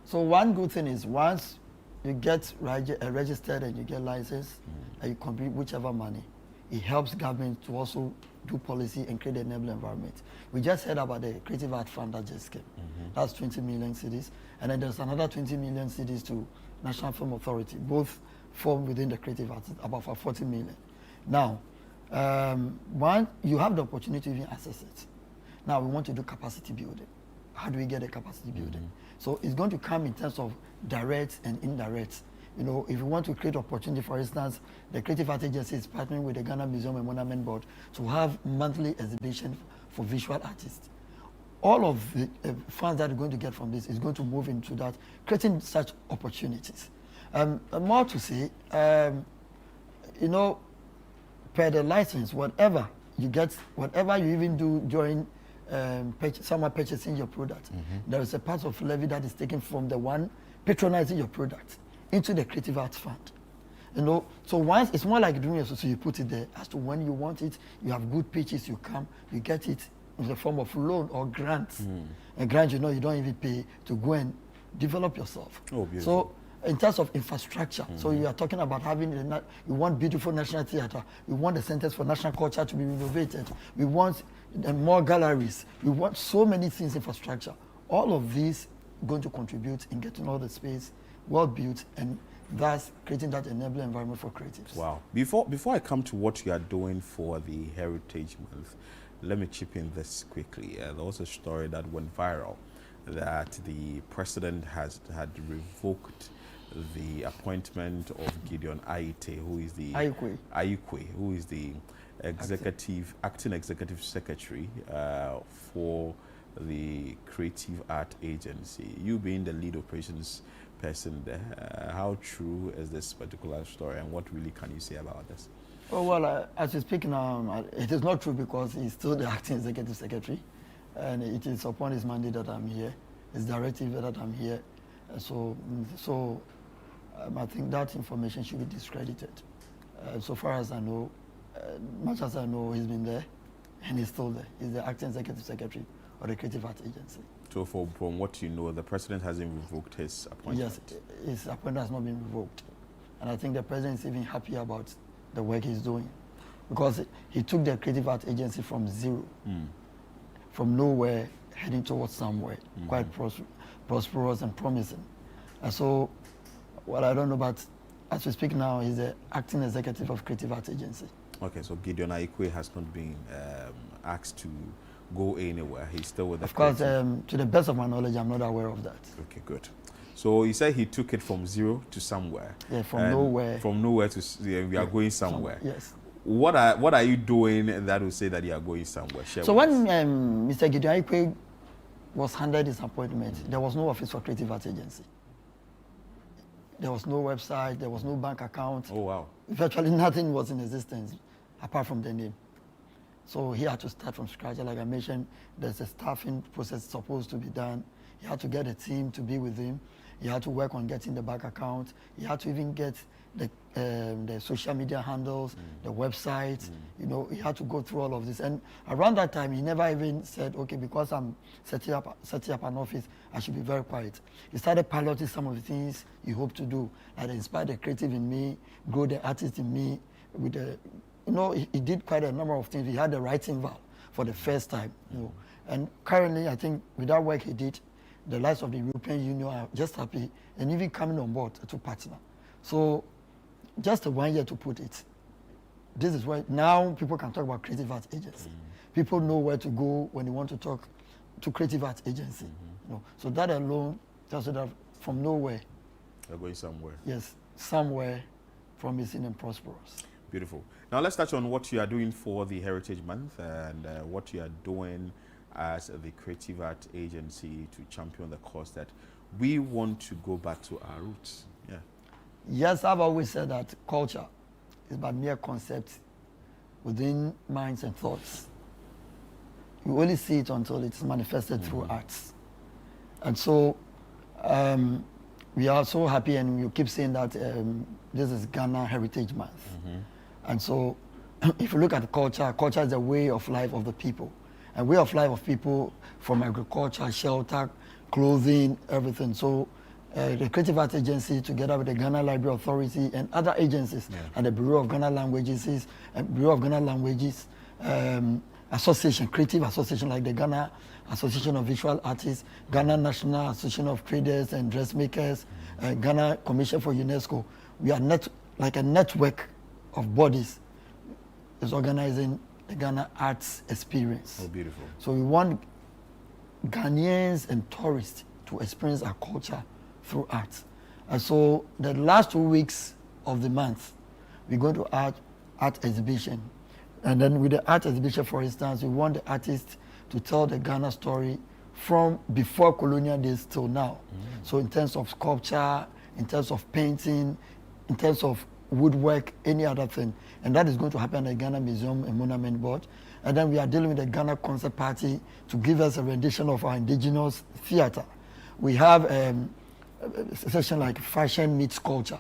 So one good thing is once you get registered and you get licensed, and you compete whichever money, it helps government to also do policy and create an enabling environment. We just heard about the Creative Art Fund that just came. That's 20 million cedis. And then there's another 20 million cedis to National Film Authority, both formed within the creative arts, about 40 million. Now, one, you have the opportunity to even access it. Now we want to do capacity building. How do we get a capacity building? So it's going to come in terms of direct and indirect. You know, if you want to create opportunity, for instance, the Creative Art Agency is partnering with the Ghana Museum and Monument Board to have monthly exhibition for visual artists. All of the funds that you're going to get from this is going to move into that, creating such opportunities. More to say, you know, per the license, whatever you get, whatever you even do during someone purchasing your product, there is a part of levy that is taken from the one patronizing your product into the Creative Arts Fund. You know, so once it's more like doing a so you put it there as to when you want it, you have good pitches, you come, you get it in the form of loan or grants. And grant, you know, you don't even pay to go and develop yourself. Oh, beautiful. So in terms of infrastructure, so you are talking about having, you want beautiful national theatre, we want the Centers for National Culture to be renovated, we want more galleries, we want so many things, infrastructure. All of these going to contribute in getting all the space well built and thus creating that enabling environment for creatives. Wow. Before I come to what you are doing for the Heritage Month, let me chip in this quickly. There was a story that went viral that the president had revoked the appointment of Gideon Aite, who is the Ayikwe, who is the acting executive secretary for the Creative Art Agency. You being the lead operations person there, how true is this particular story, and what really can you say about this? Oh, well, as we speak now, it is not true because he's still the acting executive secretary, and it is upon his mandate that I'm here, his directive that I'm here. So I think that information should be discredited. So far as I know, much as I know, he's been there, and he's still there. He's the acting executive secretary of the Creative Art Agency. So from what you know, the president hasn't revoked his appointment? Yes, his appointment has not been revoked. And I think the president is even happy about the work he's doing, because he took the Creative Art Agency from zero, from nowhere, heading towards somewhere, quite prosperous and promising. And so, well, I don't know, but as we speak now, he's the acting executive of Creative Art Agency. Okay, so Gideon Aikwe has not been asked to go anywhere. He's still with the Of course, to the best of my knowledge, I'm not aware of that. Okay, good. So you said he took it from zero to somewhere. Yeah, from nowhere. From nowhere to we are going somewhere. Yes. What are you doing that will say that you are going somewhere? Share so when Mr. Gideon Aikwe was handed his appointment, there was no office for Creative Art Agency. There was no website, there was no bank account. Oh, wow. Virtually nothing was in existence apart from the name. So he had to start from scratch. Like I mentioned, there's a staffing process supposed to be done. He had to get a team to be with him. He had to work on getting the bank account. He had to even get the social media handles, the website. You know, he had to go through all of this. And around that time, he never even said, okay, because I'm setting up an office, I should be very quiet. He started piloting some of the things he hoped to do, that inspire the creative in me, grow the artist in me. With the, you know, he did quite a number of things. He had the writing valve for the first time. You know. And currently, I think with that work he did, the likes of the European Union are just happy and even coming on board to partner. So just 1 year to put it. This is why now people can talk about Creative Arts Agency. People know where to go when they want to talk to Creative Arts Agency. You know, so that alone tells you that from nowhere. You're going somewhere. Yes, somewhere promising and prosperous. Beautiful. Now let's touch on what you are doing for the Heritage Month and what you are doing as the Creative Art Agency to champion the cause that we want to go back to our roots. Yeah. Yes, I've always said that culture is but mere concept within minds and thoughts. You only see it until it's manifested through arts. And so we are so happy, and you keep saying that this is Ghana Heritage Month. And so if you look at culture, culture is the way of life of the people. And way of life of people from agriculture, shelter, clothing, everything. So the Creative Arts Agency, together with the Ghana Library Authority and other agencies, and the Bureau of Ghana Languages, Association, creative association like the Ghana Association of Visual Artists, Ghana National Association of Traders and Dressmakers, Ghana Commission for UNESCO. We are like a network of bodies is organizing the Ghana Arts Experience. Oh, beautiful. So we want Ghanaians and tourists to experience our culture through art. And so the last 2 weeks of the month, we're going to art exhibition. And then with the art exhibition, for instance, we want the artists to tell the Ghana story from before colonial days till now. So in terms of sculpture, in terms of painting, in terms of woodwork, any other thing. And that is going to happen at the Ghana Museum and Monument Board. And then we are dealing with the Ghana Concert Party to give us a rendition of our indigenous theater. We have a session like fashion meets culture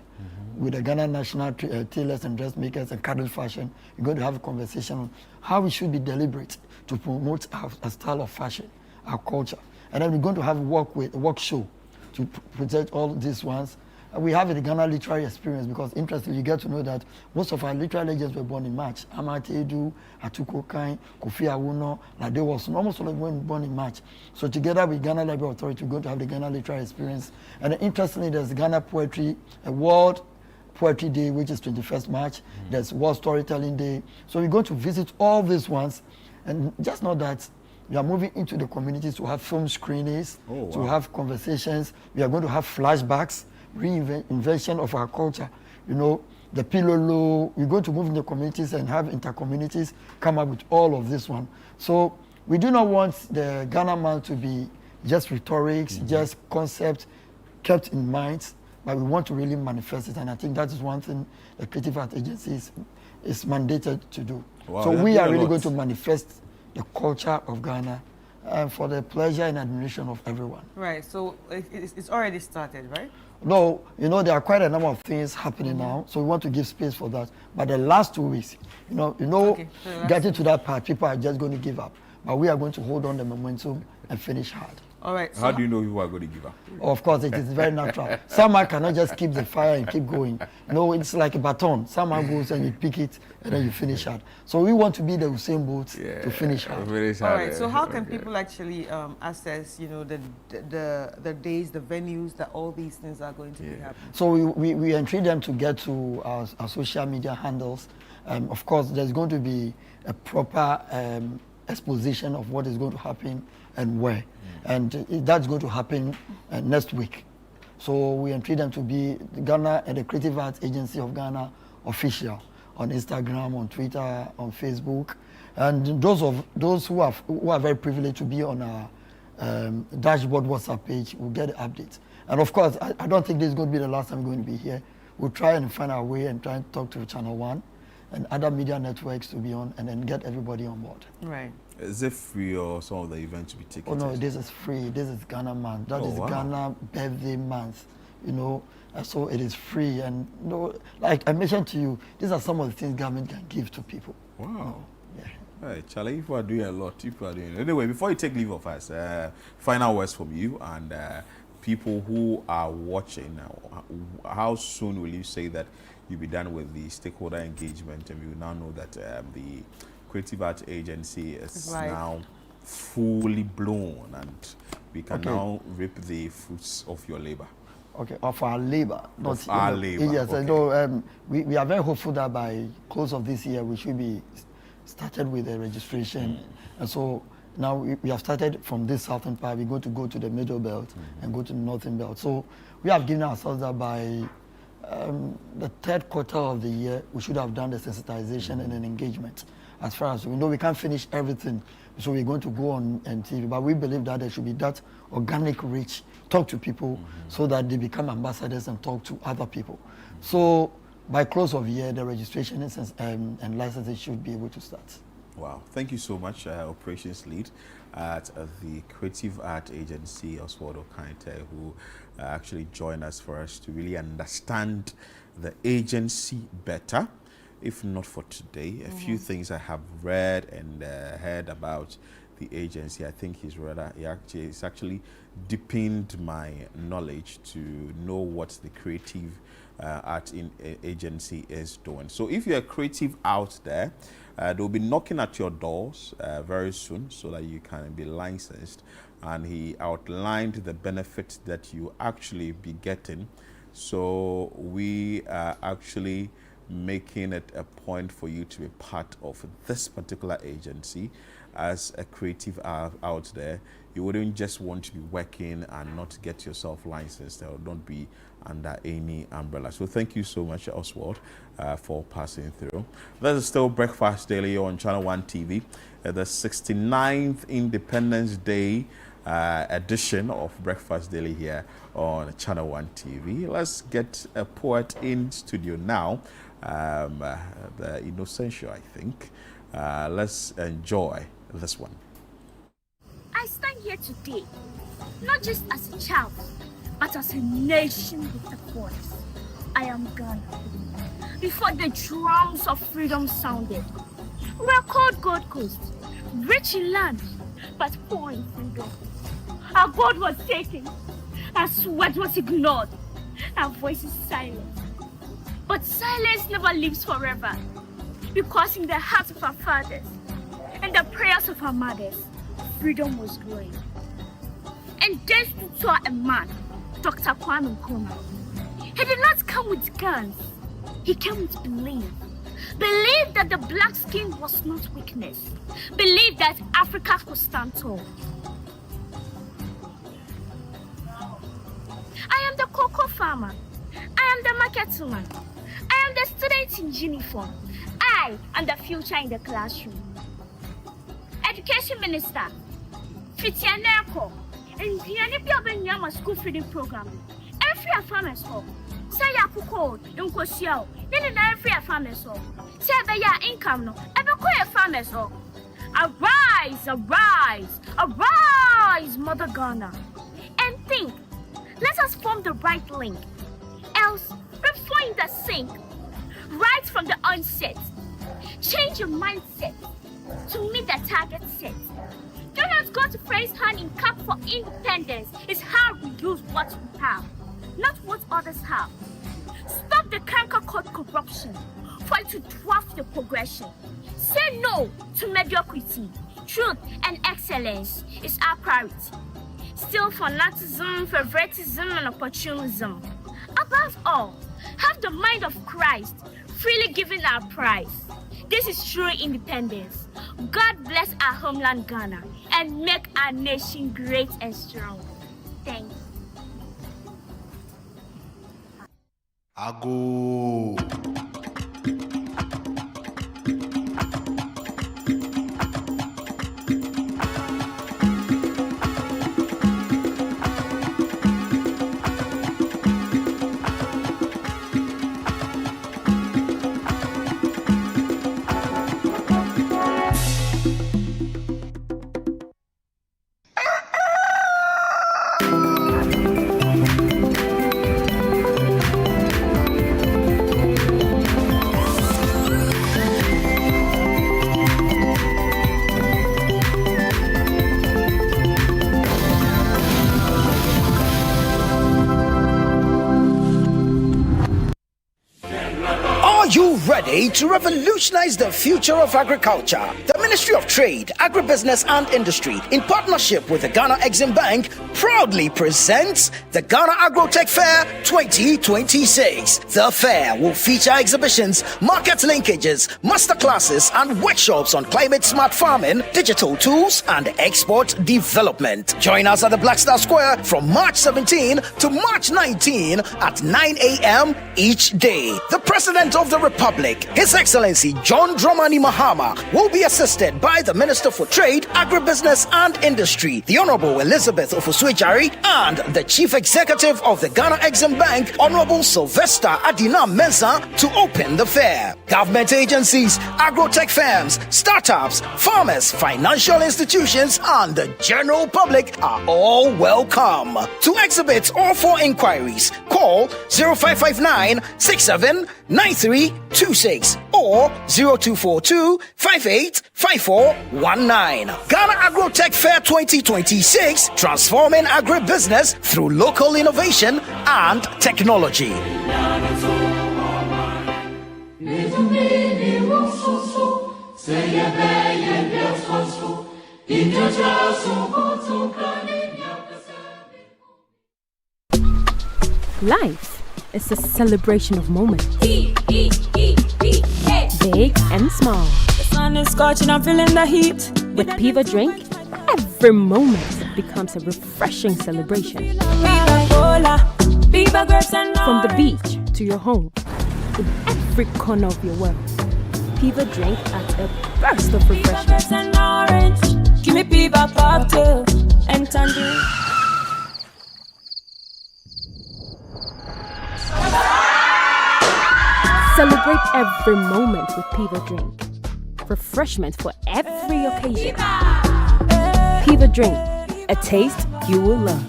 with the Ghana National Tailors and Dressmakers and Cattle Fashion. We're going to have a conversation on how we should be deliberate to promote our style of fashion, our culture. And then we're going to have a work show to present all these ones. We have the Ghana literary experience because, interestingly, you get to know that most of our literary legends were born in March. Amate Edu, Atuko Kain, Kofi Awuno, Lade Watson, almost all of them were born in March. So together with Ghana Library Authority, we're going to have the Ghana literary experience. And interestingly, there's Ghana Poetry, a World Poetry Day, which is 21st March. There's World Storytelling Day. So we're going to visit all these ones. And just know that we are moving into the communities to have film screenings, to have conversations. We are going to have flashbacks, reinvention of our culture. You know, the Pilolo, we're going to move in the communities and have intercommunities come up with all of this one. So we do not want the Ghana man to be just rhetorics, just concepts kept in mind, but we want to really manifest it. And I think that is one thing the Creative Art Agency is mandated to do. Wow, so we are really going to manifest the culture of Ghana for the pleasure and admiration of everyone. Right, so it's already started, right? No, you know, there are quite a number of things happening now, so we want to give space for that. But the last 2 weeks, getting to that part, people are just going to give up. But we are going to hold on the momentum and finish hard. All right. How do you know people are going to give up? Of course, it is very natural. Someone cannot just keep the fire and keep going. No, it's like a baton. Someone goes and you pick it and then you finish hard. So we want to be the Usain Bolt to finish hard. All right. So how can people actually access, the days, the venues that all these things are going to be happening? So we entreat them to get to our social media handles. Of course, there's going to be a proper exposition of what is going to happen and where. And that's going to happen next week. So we entreat them to be Ghana and the Creative Arts Agency of Ghana official on Instagram, on Twitter, on Facebook. And those who are very privileged to be on our dashboard WhatsApp page will get the updates. And of course, I don't think this is going to be the last time we're going to be here. We'll try and find our way and try and talk to Channel 1 and other media networks to be on and then get everybody on board. Right. Is it free or some of the events to be taken? Oh no, this is free. This is Ghana month. That is Ghana birthday month. So it is free. And like I mentioned to you, these are some of the things government can give to people. Wow. Yeah. Hey, Charlie, people are doing a lot. People are doing. Anyway, before you take leave of us, final words from you and people who are watching. How soon will you say that you'll be done with the stakeholder engagement, and we will now know that the Creative Arts Agency is now fully blown, and we can now reap the fruits of your labor? Okay, of our labor. Of our labor. Yes, okay. We are very hopeful that by close of this year we should be started with the registration. And so now we have started from this southern part. We're going to go to the middle belt and go to the northern belt. So we have given ourselves that by the third quarter of the year, we should have done the sensitization and an engagement. As far as we know, we can't finish everything, so we're going to go on TV. But we believe that there should be that organic reach, talk to people so that they become ambassadors and talk to other people. So by close of year, the registration and licensing should be able to start. Wow, thank you so much, Operations Lead at the Creative Art Agency, Oswaldo Kainte, who actually join us for us to really understand the agency better. If not for today, a few things I have read and heard about the agency, I think it's actually deepened my knowledge to know what the creative art agency is doing. So if you're a creative out there, they'll be knocking at your doors very soon so that you can be licensed. And he outlined the benefits that you actually be getting. So we are actually making it a point for you to be part of this particular agency. As a creative out there, you wouldn't just want to be working and not get yourself licensed or don't be under any umbrella. So thank you so much, Oswald, for passing through. This is still Breakfast Daily on Channel 1 TV, the 69th Independence Day edition of Breakfast Daily here on Channel 1 TV. Let's get a poet in studio now, the Innocentio, I think. Let's enjoy this one. I stand here today, not just as a child, but as a nation with a voice. I am Ghana. Before the drums of freedom sounded, we were called Gold Coast, rich in land, but poor in freedom. Our God was taken, our sweat was ignored, our voices silenced. But silence never lives forever, because in the hearts of our fathers and the prayers of our mothers, freedom was growing. And then stood saw a man, Dr. Kwame Nkrumah. He did not come with guns, he came with belief. Believe that the black skin was not weakness. Believe that Africa could stand tall. I am the cocoa farmer. I am the market woman. I am the student in uniform. I am the future in the classroom. Education Minister, Fitianeko, and Pianipia school feeding program. Every farmer's home. Say Yakuko, Unkosio, then every farmer's home. Say the income no, ever quite a farmer's home. Arise, arise, arise, Mother Ghana. And think, let us form the right link. Else, we're falling the sink. Right from the onset. Change your mindset to meet the target set. Do not go to praise hand in cup for independence. It's how we use what we have, not what others have. Stop the canker called corruption, for it to dwarf the progression. Say no to mediocrity. Truth and excellence is our priority. Still fanaticism, favoritism, and opportunism. Above all, have the mind of Christ, freely giving our prize. This is true independence. God bless our homeland Ghana and make our nation great and strong. Thanks. Ago. Ready to revolutionize the future of agriculture. The Ministry of Trade, Agribusiness and Industry, in partnership with the Ghana Exim Bank, proudly presents the Ghana Agrotech Fair 2026. The fair will feature exhibitions, market linkages, masterclasses, and workshops on climate-smart farming, digital tools, and export development. Join us at the Black Star Square from March 17 to March 19 at 9 a.m. each day. The President of the Republic, His Excellency John Dramani Mahama, will be assisted by the Minister for Trade, Agribusiness and Industry, the Honorable Elizabeth Ofosu-Jari, and the Chief Executive of the Ghana Exim Bank, Honorable Sylvester Adina Mensah, to open the fair. Government agencies, agrotech firms, startups, farmers, financial institutions, and the general public are all welcome. To exhibit or for inquiries, call 0559 679326 or 0242 585419. Ghana Agrotech Fair 2026, transforming agribusiness through local innovation and technology. Life is a celebration of moments. Big and small. The sun is scorching, I'm feeling the heat. With Piva Drink, every moment becomes a refreshing celebration. From the beach to your home, in every corner of your world, Piva Drink adds a burst of refreshment. Give me Piva cocktail and tangerine. Celebrate every moment with Piva Drink. Refreshment for every occasion. Piva Drink, a taste you will love.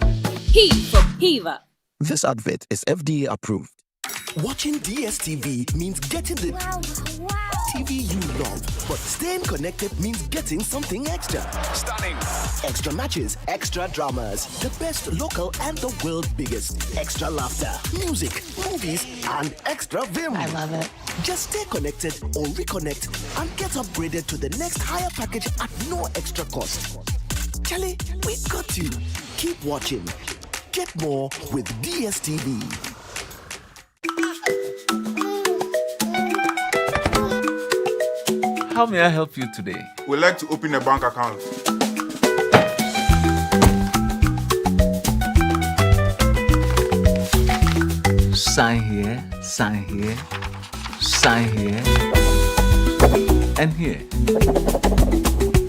P for Piva. This advert is FDA approved. Watching DSTV means getting the TV you love, but staying connected means getting something extra. Stunning. Extra matches, extra dramas, the best local and the world's biggest. Extra laughter, music, movies, and extra vim. I love it. Just stay connected or reconnect and get upgraded to the next higher package at no extra cost. Charlie, we got you. Keep watching. Get more with DSTV. How may I help you today? We'd like to open a bank account. Sign here, sign here, sign here, and here.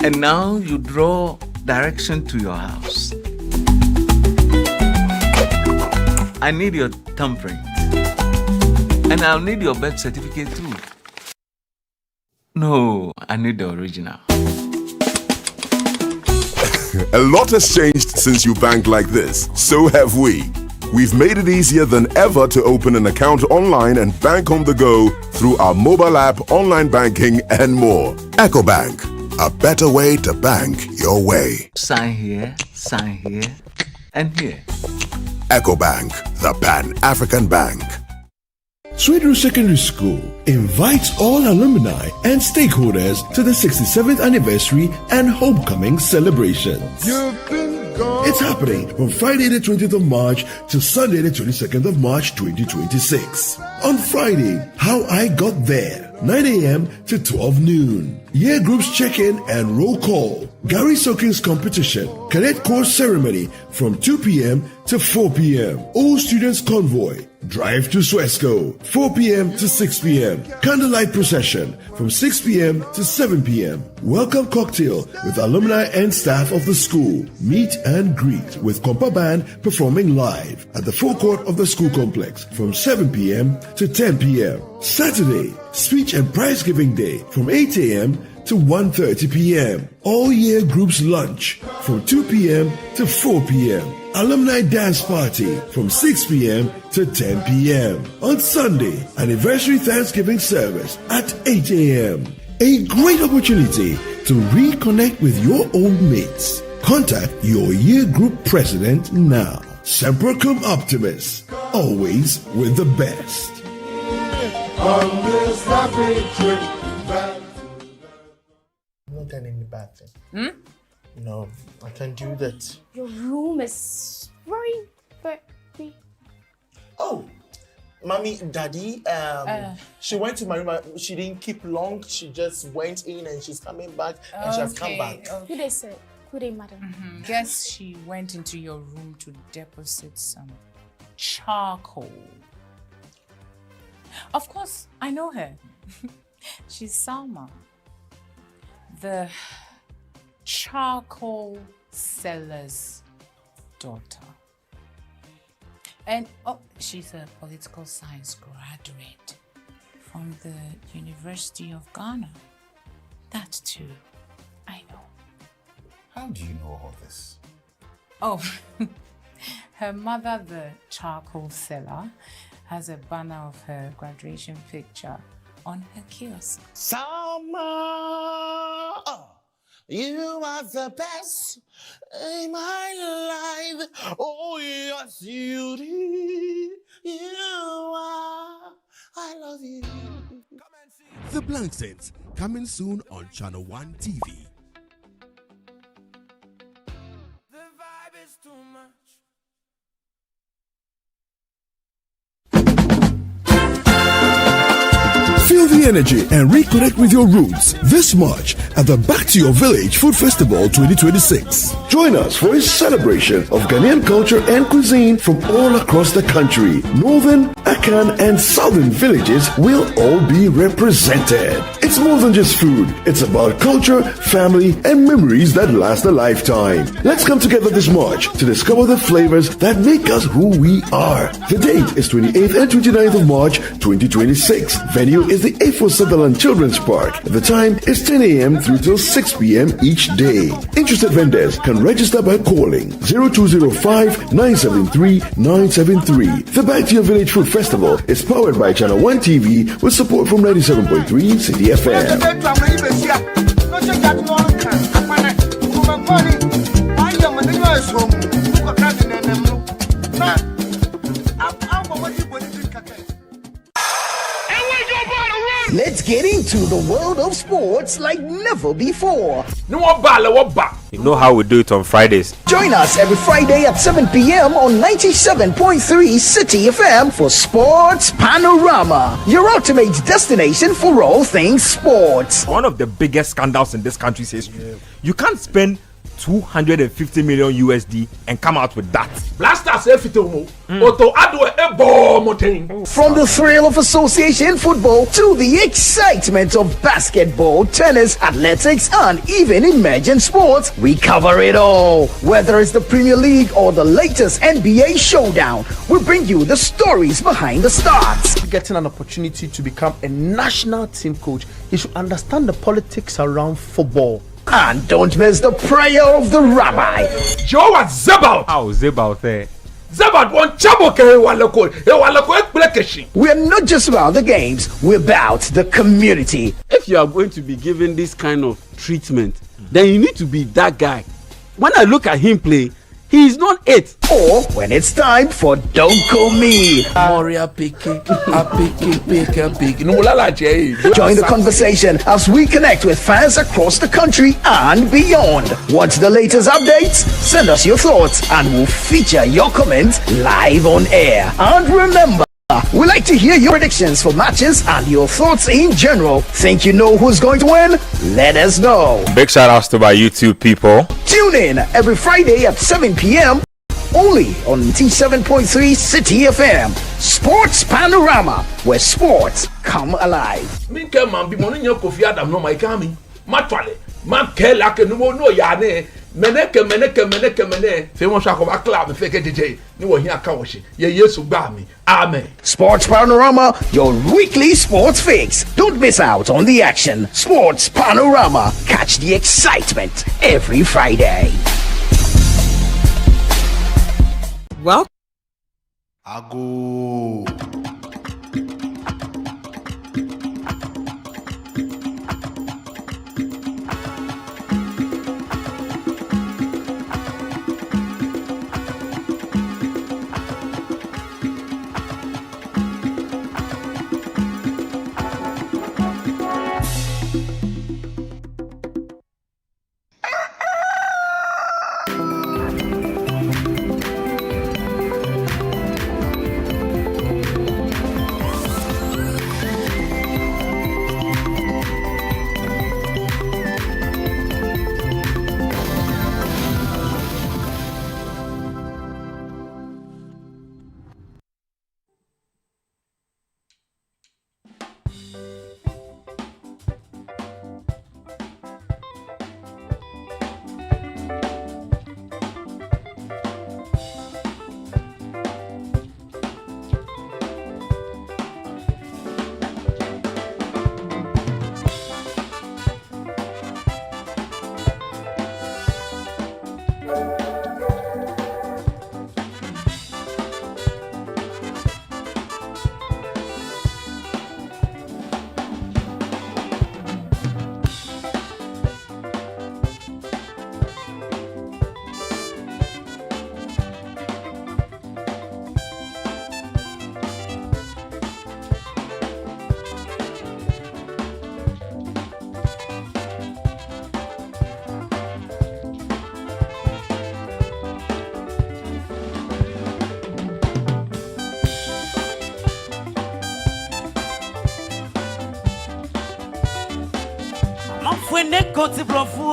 And now you draw direction to your house. I need your thumbprint. And I'll need your birth certificate too. No, I need the original. A lot has changed since you bank like this. So have we. We've made it easier than ever to open an account online and bank on the go through our mobile app, online banking, and more. EcoBank, a better way to bank your way. Sign here, and here. EcoBank, the Pan-African Bank. Sweden Secondary School invites all alumni and stakeholders to the 67th anniversary and homecoming celebrations. It's happening from Friday the 20th of March to Sunday the 22nd of March 2026. On Friday, How I Got There, 9 a.m. to 12 noon. Year groups check-in and roll call. Gary Soaking's competition. Cadet Corps ceremony from 2 p.m. to 4 p.m. All students convoy. Drive to Swesco, 4 p.m. to 6 p.m. Candlelight procession from 6 p.m. to 7 p.m. Welcome cocktail with alumni and staff of the school. Meet and greet with Kompa Band performing live at the forecourt of the school complex from 7 p.m. to 10 p.m. Saturday, speech and prize giving day from 8 a.m. to 1:30 p.m. All year groups lunch from 2 p.m. to 4 p.m. Alumni dance party from 6 p.m. to 10 p.m. On Sunday, anniversary Thanksgiving service at 8 a.m. A great opportunity to reconnect with your old mates. Contact your year group president now. Semper Cum Optimus, always with the best. On this happy trip back. I'm not done any bad thing. No, I can't do that. Your room is very. Oh, mommy, daddy, she went to my room. She didn't keep long. She just went in and she's coming back and she has come back. Who they said? Who they, madam? Guess she went into your room to deposit some charcoal. Of course, I know her. She's Salma, the charcoal seller's daughter. And she's a political science graduate from the University of Ghana. That too, I know. How do you know all this? Oh, her mother, the charcoal seller, has a banner of her graduation picture on her kiosk. Summer, you are the best in my life. Oh, yes, you did. You are. I love you. The Blank Sense, coming soon on Channel 1 TV. The vibe is too much. Feel the energy and reconnect with your roots this March at the Back to Your Village Food Festival 2026. Join us for a celebration of Ghanaian culture and cuisine from all across the country. Northern, Akan, and Southern villages will all be represented. It's more than just food. It's about culture, family, and memories that last a lifetime. Let's come together this March to discover the flavors that make us who we are. The date is 28th and 29th of March 2026. Venue is the A4 Sutherland Children's Park. The time is 10 a.m. through till 6 p.m. each day. Interested vendors can register by calling 0205-973-973. The Back to Your Village Food Festival is powered by Channel 1 TV with support from 97.3 City FM. Let's get into the world of sports like never before. You know how we do it on Fridays. Join us every Friday at 7 p.m. on 97.3 City FM for Sports Panorama, your ultimate destination for all things sports. One of the biggest scandals in this country's history. You can't spend 250 million USD and come out with that. From the thrill of association football to the excitement of basketball, tennis, athletics, and even emerging sports, we cover it all. Whether it's the Premier League or the latest NBA showdown, we bring you the stories behind the stars. Getting an opportunity to become a national team coach, you should understand the politics around football. And don't miss the prayer of the rabbi. Joe was Zebal. How Zebal there? Zebal won We're not just about the games, we're about the community. If you are going to be given this kind of treatment, then you need to be that guy. When I look at him play, he is not it. Or when it's time for Don't Call Me. Join the conversation as we connect with fans across the country and beyond. Want the latest updates? Send us your thoughts and we'll feature your comments live on air. And remember, we like to hear your predictions for matches and your thoughts in general. Think you know who's going to win? Let us know. Big shout outs to my YouTube people. Tune in every Friday at 7 p.m. only on T7.3 City FM. Sports Panorama, where sports come alive. Meneke famous club fake DJ ni wo hia ka wo hye ye Yesu gba mi amen. Sports Panorama, your weekly sports fix. Don't miss out on the action. Sports Panorama, catch the excitement every Friday. Well, Ago. fwene koti brofu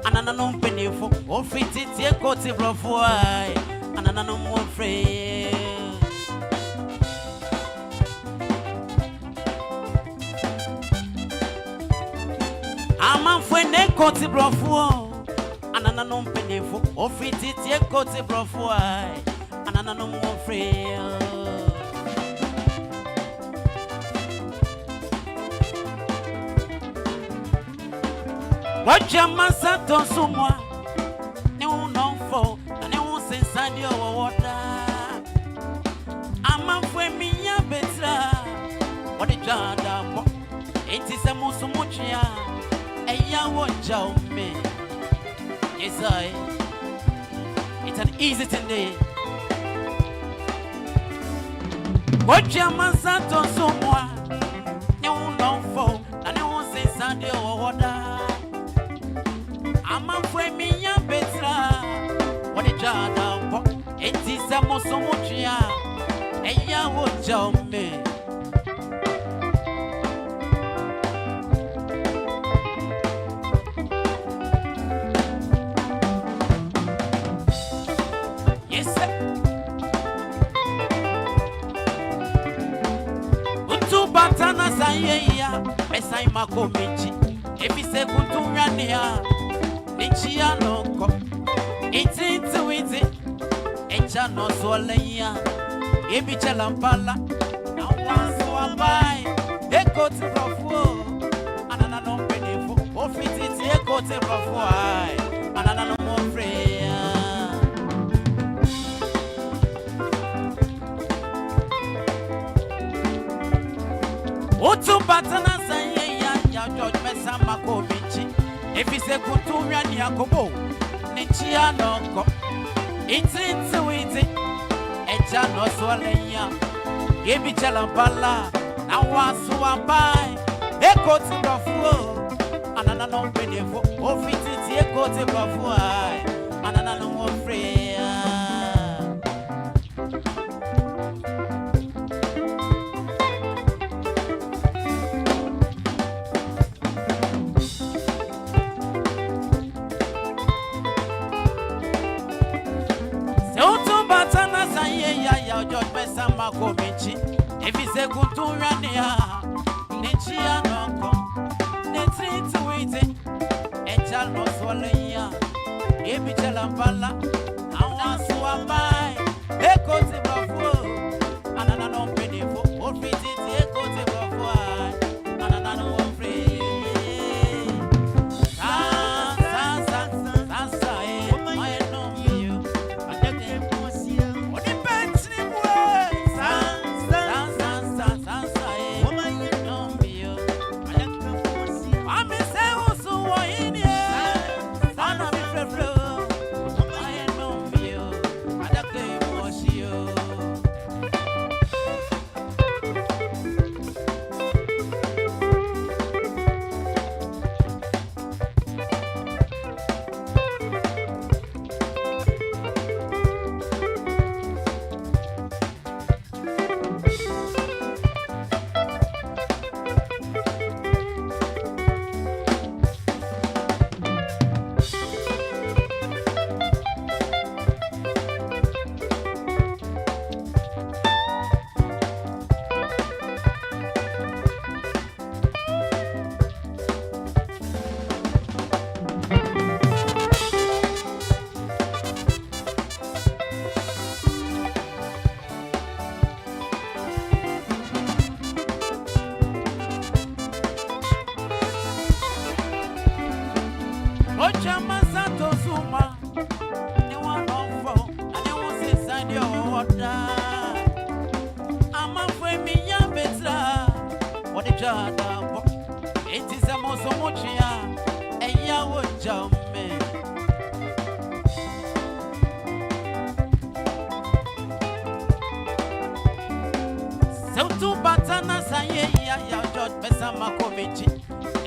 anana no mpenefo ofiti tie koti brofu ai anana no mofre ama fwene koti brofu anana no mpenefo ofiti tie koti brofu ai anana no mofre Wacha masato sumwa ni unonfo na ni unsensadi o water amafwe miya betra wadi jada mo enti se musumuchia eya woja ome yes I it's an easy thing Wacha masato sumwa ni unonfo na ni unsensadi o water Amafwe miya betra wadi jada po enti se musumuchia eya woja ome yes utu batana sayeya besai makomechi efise kunturania Nichia noko, iti echa no soleya, ebi chalampala, na wansu abai, eko ti profu, anana no penefo, ofiti ti eko ti profu ai, anana no mofreya. Utu batana sayeya, ya George Mesa Makovici. If you say Kuturia Niakobo, Nichia Noko, it's it, Echa no Swalea, Gaby Chalampala, now was Swabai, Echo to Rafu, Anana no Benefo, Ofiti, Echo to Rafu, Anana no Freya. George Besa Makovici, if he say Kunturania, Nichia Noko, Netri, Echal no Swalea, Gaby Chalampala, I want to abide, Echo to Rafu, Anana no Benefo, Ofiti, Echo to Rafu, Anana no Free.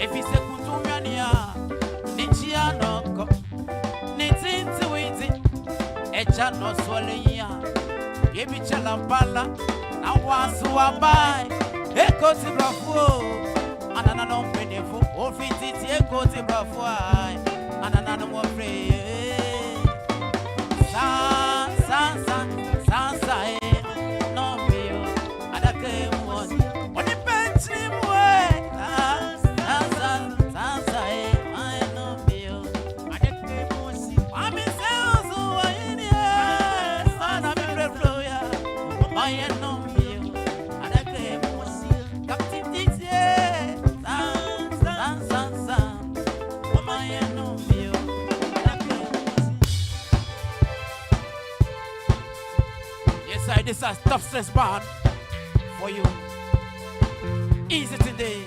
If he said Kutumania, Nichia Noko, Nitintuiti, Echa no Swalea, Gaby Chalampala, now was Wabai, Echo to Rafu, Anana no Benefo, This is a tough stress band for you. Easy today.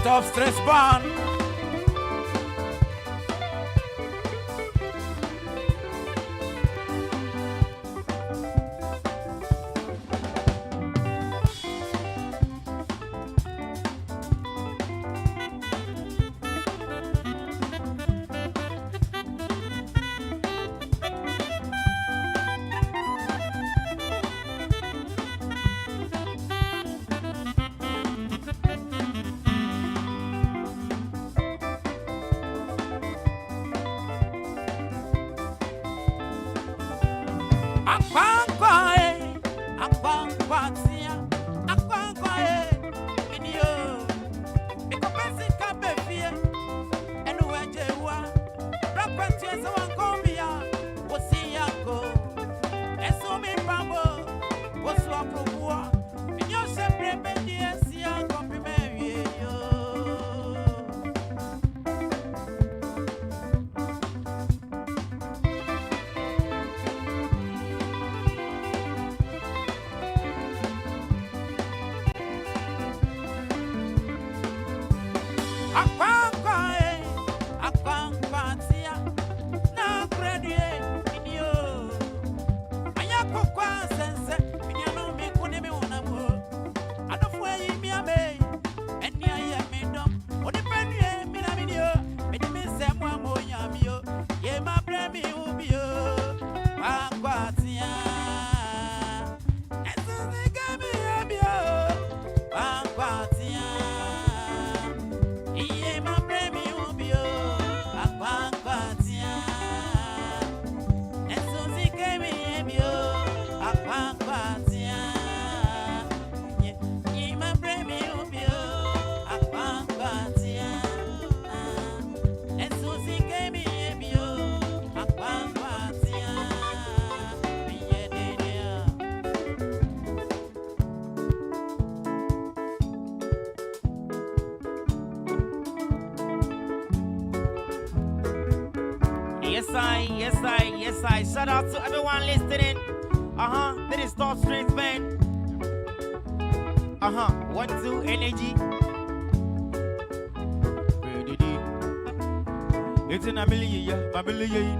Tough stress band. Yes, I. Shout out to everyone listening. This is Top Strength Band. 1-2 energy. It's in a million, my million,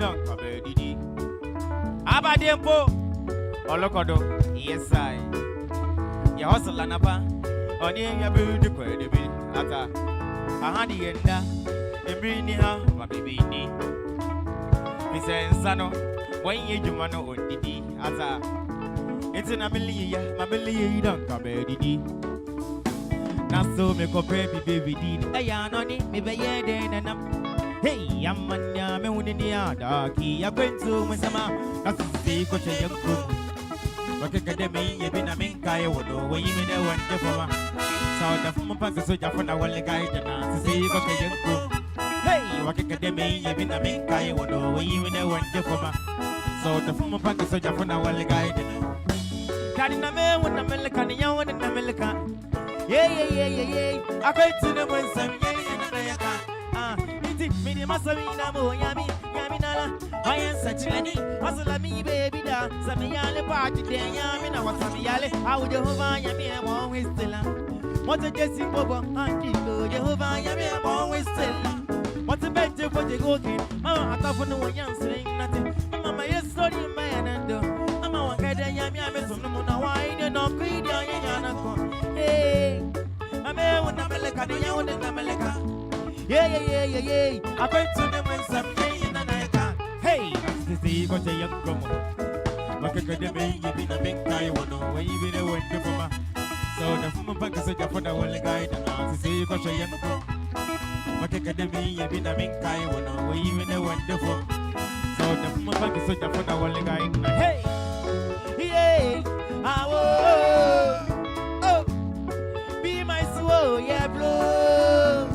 Abadempo. Olokodo. Yes, I. Ya hustle anapa. On your build the credibility. ata ahadi yenda emri ni ha ma baby ni mi say nsano when you juma no ondidi ata it's na miliya ma miliya don ka be didi na so me ko baby di aya no ni me be ye den na hey yamanya me woni ni ada ki ya kwentu me sama na si ko che yanku wakekademe yebi na minkai wodo we yimi ne wonde foma sauda fuma panga soja fona wale gaida na sisi ko keyenku hey wakekademe yebi na minkai wodo we yimi ne wonde foma sauda fuma panga soja fona wale gaida kani na me wona melka ni ya wona na melka yeah akai tune mo nsam yeah na bayaka iti mini masami na mo yami nala oyen sachilani asala mi baby da samiyale party de yami na wasamiyale au Jehovah yami e mo wistela what a jesi bobo anki do Jehovah yami e mo wistela what a better for the cooking mama atafu no yan sing nothing mama yes sorry my anando mama wangada yami ame so no na wine no creed yana ko hey ame wona meleka de ya wona meleka yeah I went to them when some hey, see, go to young come. What could they be? You be the big guy, one way you be the one for my. So the woman back is a for the only guy, and see, go to young come. What could they be? You be the big guy, one way you be the one for. So the woman back is a for the only guy. Hey, oh, be my soul, yeah, blow.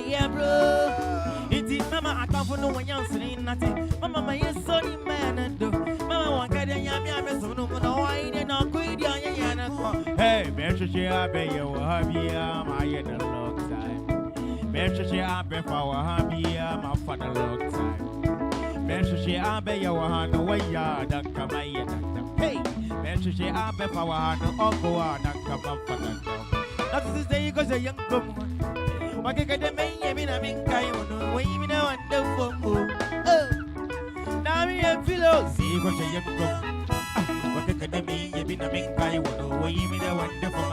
Yeah, bro. It's mama, I can't no one else saying nothing. Mama, yes, sorry, man, and do. Mama, one guy, I'm so no why they not quit. Hey, Mesha, I bet you were happy. I'm here a long time. Mesha, I bet for happy. I'm for a long time. Mesha, I bet you were no way. Don't come here. Hey, Mesha, I bet for no go on and come up for that. That's the day because a young woman. What can they make me? I mean, I know way me now wonderful. Now me a pillow. See what a young woman. What can they make me? I mean, I know way me now wonderful.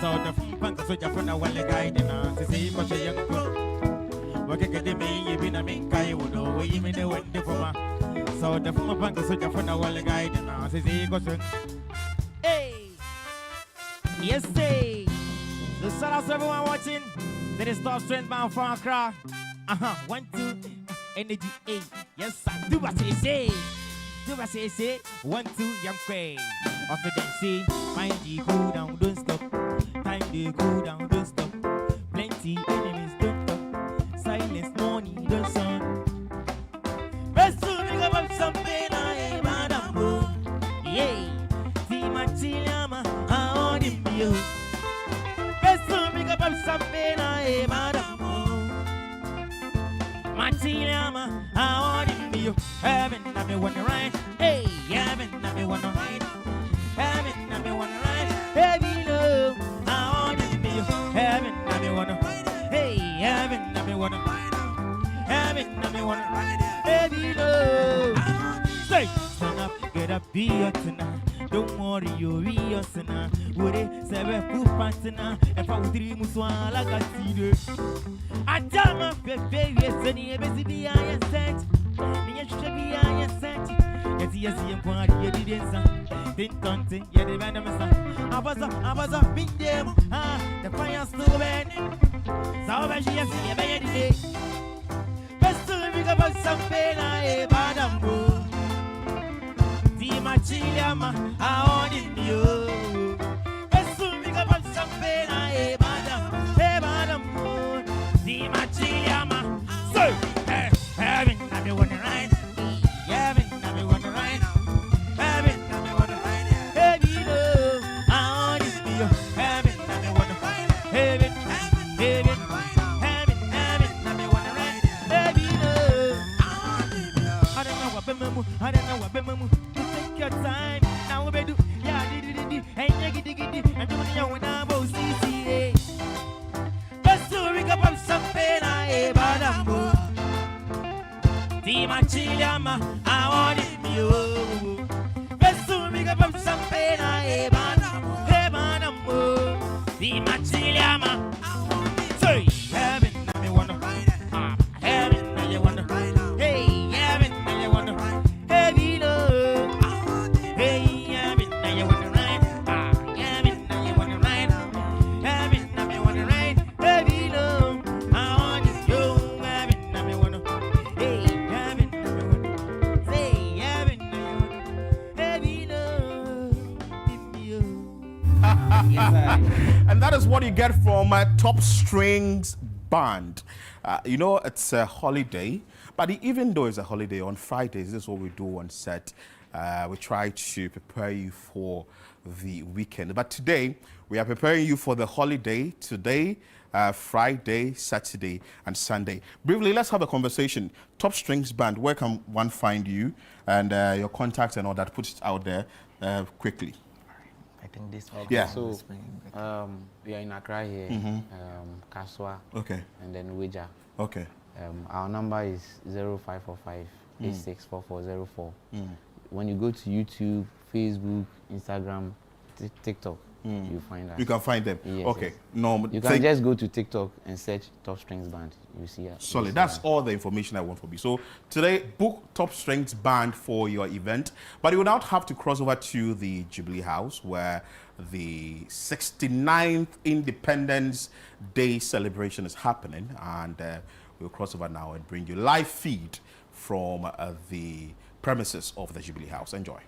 So the punk so just for the one guide and to see what a young woman. What can they make me? I mean, I know way me now wonderful. So the punk so just for the one guide and to see what a hey. Yes, say. So shout out to everyone watching. That is top strength bound for Accra. 1, 2, energy 8. Yes, sir. Do what you say. Do what you say. 1, 2, young quay. After them say, mind you go down, don't stop. Time they go down, don't stop. Plenty enemies, don't stop. Silence, morning, don't sun. Best to make up something I am, madam. Yay. See my chillama, I want him you. Best to make up something I am, madam. Matiliama, I want him you. Heaven, I me wanna ride. Hey, heaven, I me wanna ride. Heaven, I me wanna ride. Heavy love, I want him you. Heaven, I me wanna ride. Hey, heaven, I me wanna ride. Heaven, I me wanna ride. Heavy love. Say, stand up, get up, be your tonight. Don't worry, you'll be your sinner. Would it seven proof partner? If I would dream, like a cedar. I tell my baby, yes, and he is the iron set. Me should be iron set. Yes, I'm party, you didn't think something, yeah, the venom. I was up, big them. The fire's still burning. So, she has seen a baby. Best to make about something I am, madam. Machiliama, I want it you. As soon as I put something, I madam, the Machiliama. So, having I want to ride. Having I want to ride. Having I want to ride. Heavy love, I want it you. Having I want to ride. Having I want to ride. Heavy love, I don't know what Bemamu. Your time now we do yeah did and diggy and do you when I'm CCA. Let's do we go up something I badambo. The Machiliama I want it you. Let's do And that is what you get from Top Strings Band. You know, it's a holiday, but even though it's a holiday, on Fridays, this is what we do on set. We try to prepare you for the weekend. But today, we are preparing you for the holiday. Today, Friday, Saturday, and Sunday. Briefly, let's have a conversation. Top Strings Band, where can one find you? And your contacts and all that. Put it out there quickly. I think this. Okay. Yeah. So, we are in Accra here, Kaswa. Okay. And then Wija. Okay. Our number is 0545 864404. When you go to YouTube, Facebook, Instagram, TikTok, you find us. You can find them. Yes, okay. Yes. No, you can just go to TikTok and search Top Strings Band. You see us. Solid. That's all the information I want from you. So today, book Top Strings Band for your event, but you will not have to cross over to the Jubilee House where the 69th Independence Day celebration is happening, and we'll cross over now and bring you live feed from the premises of the Jubilee House. Enjoy.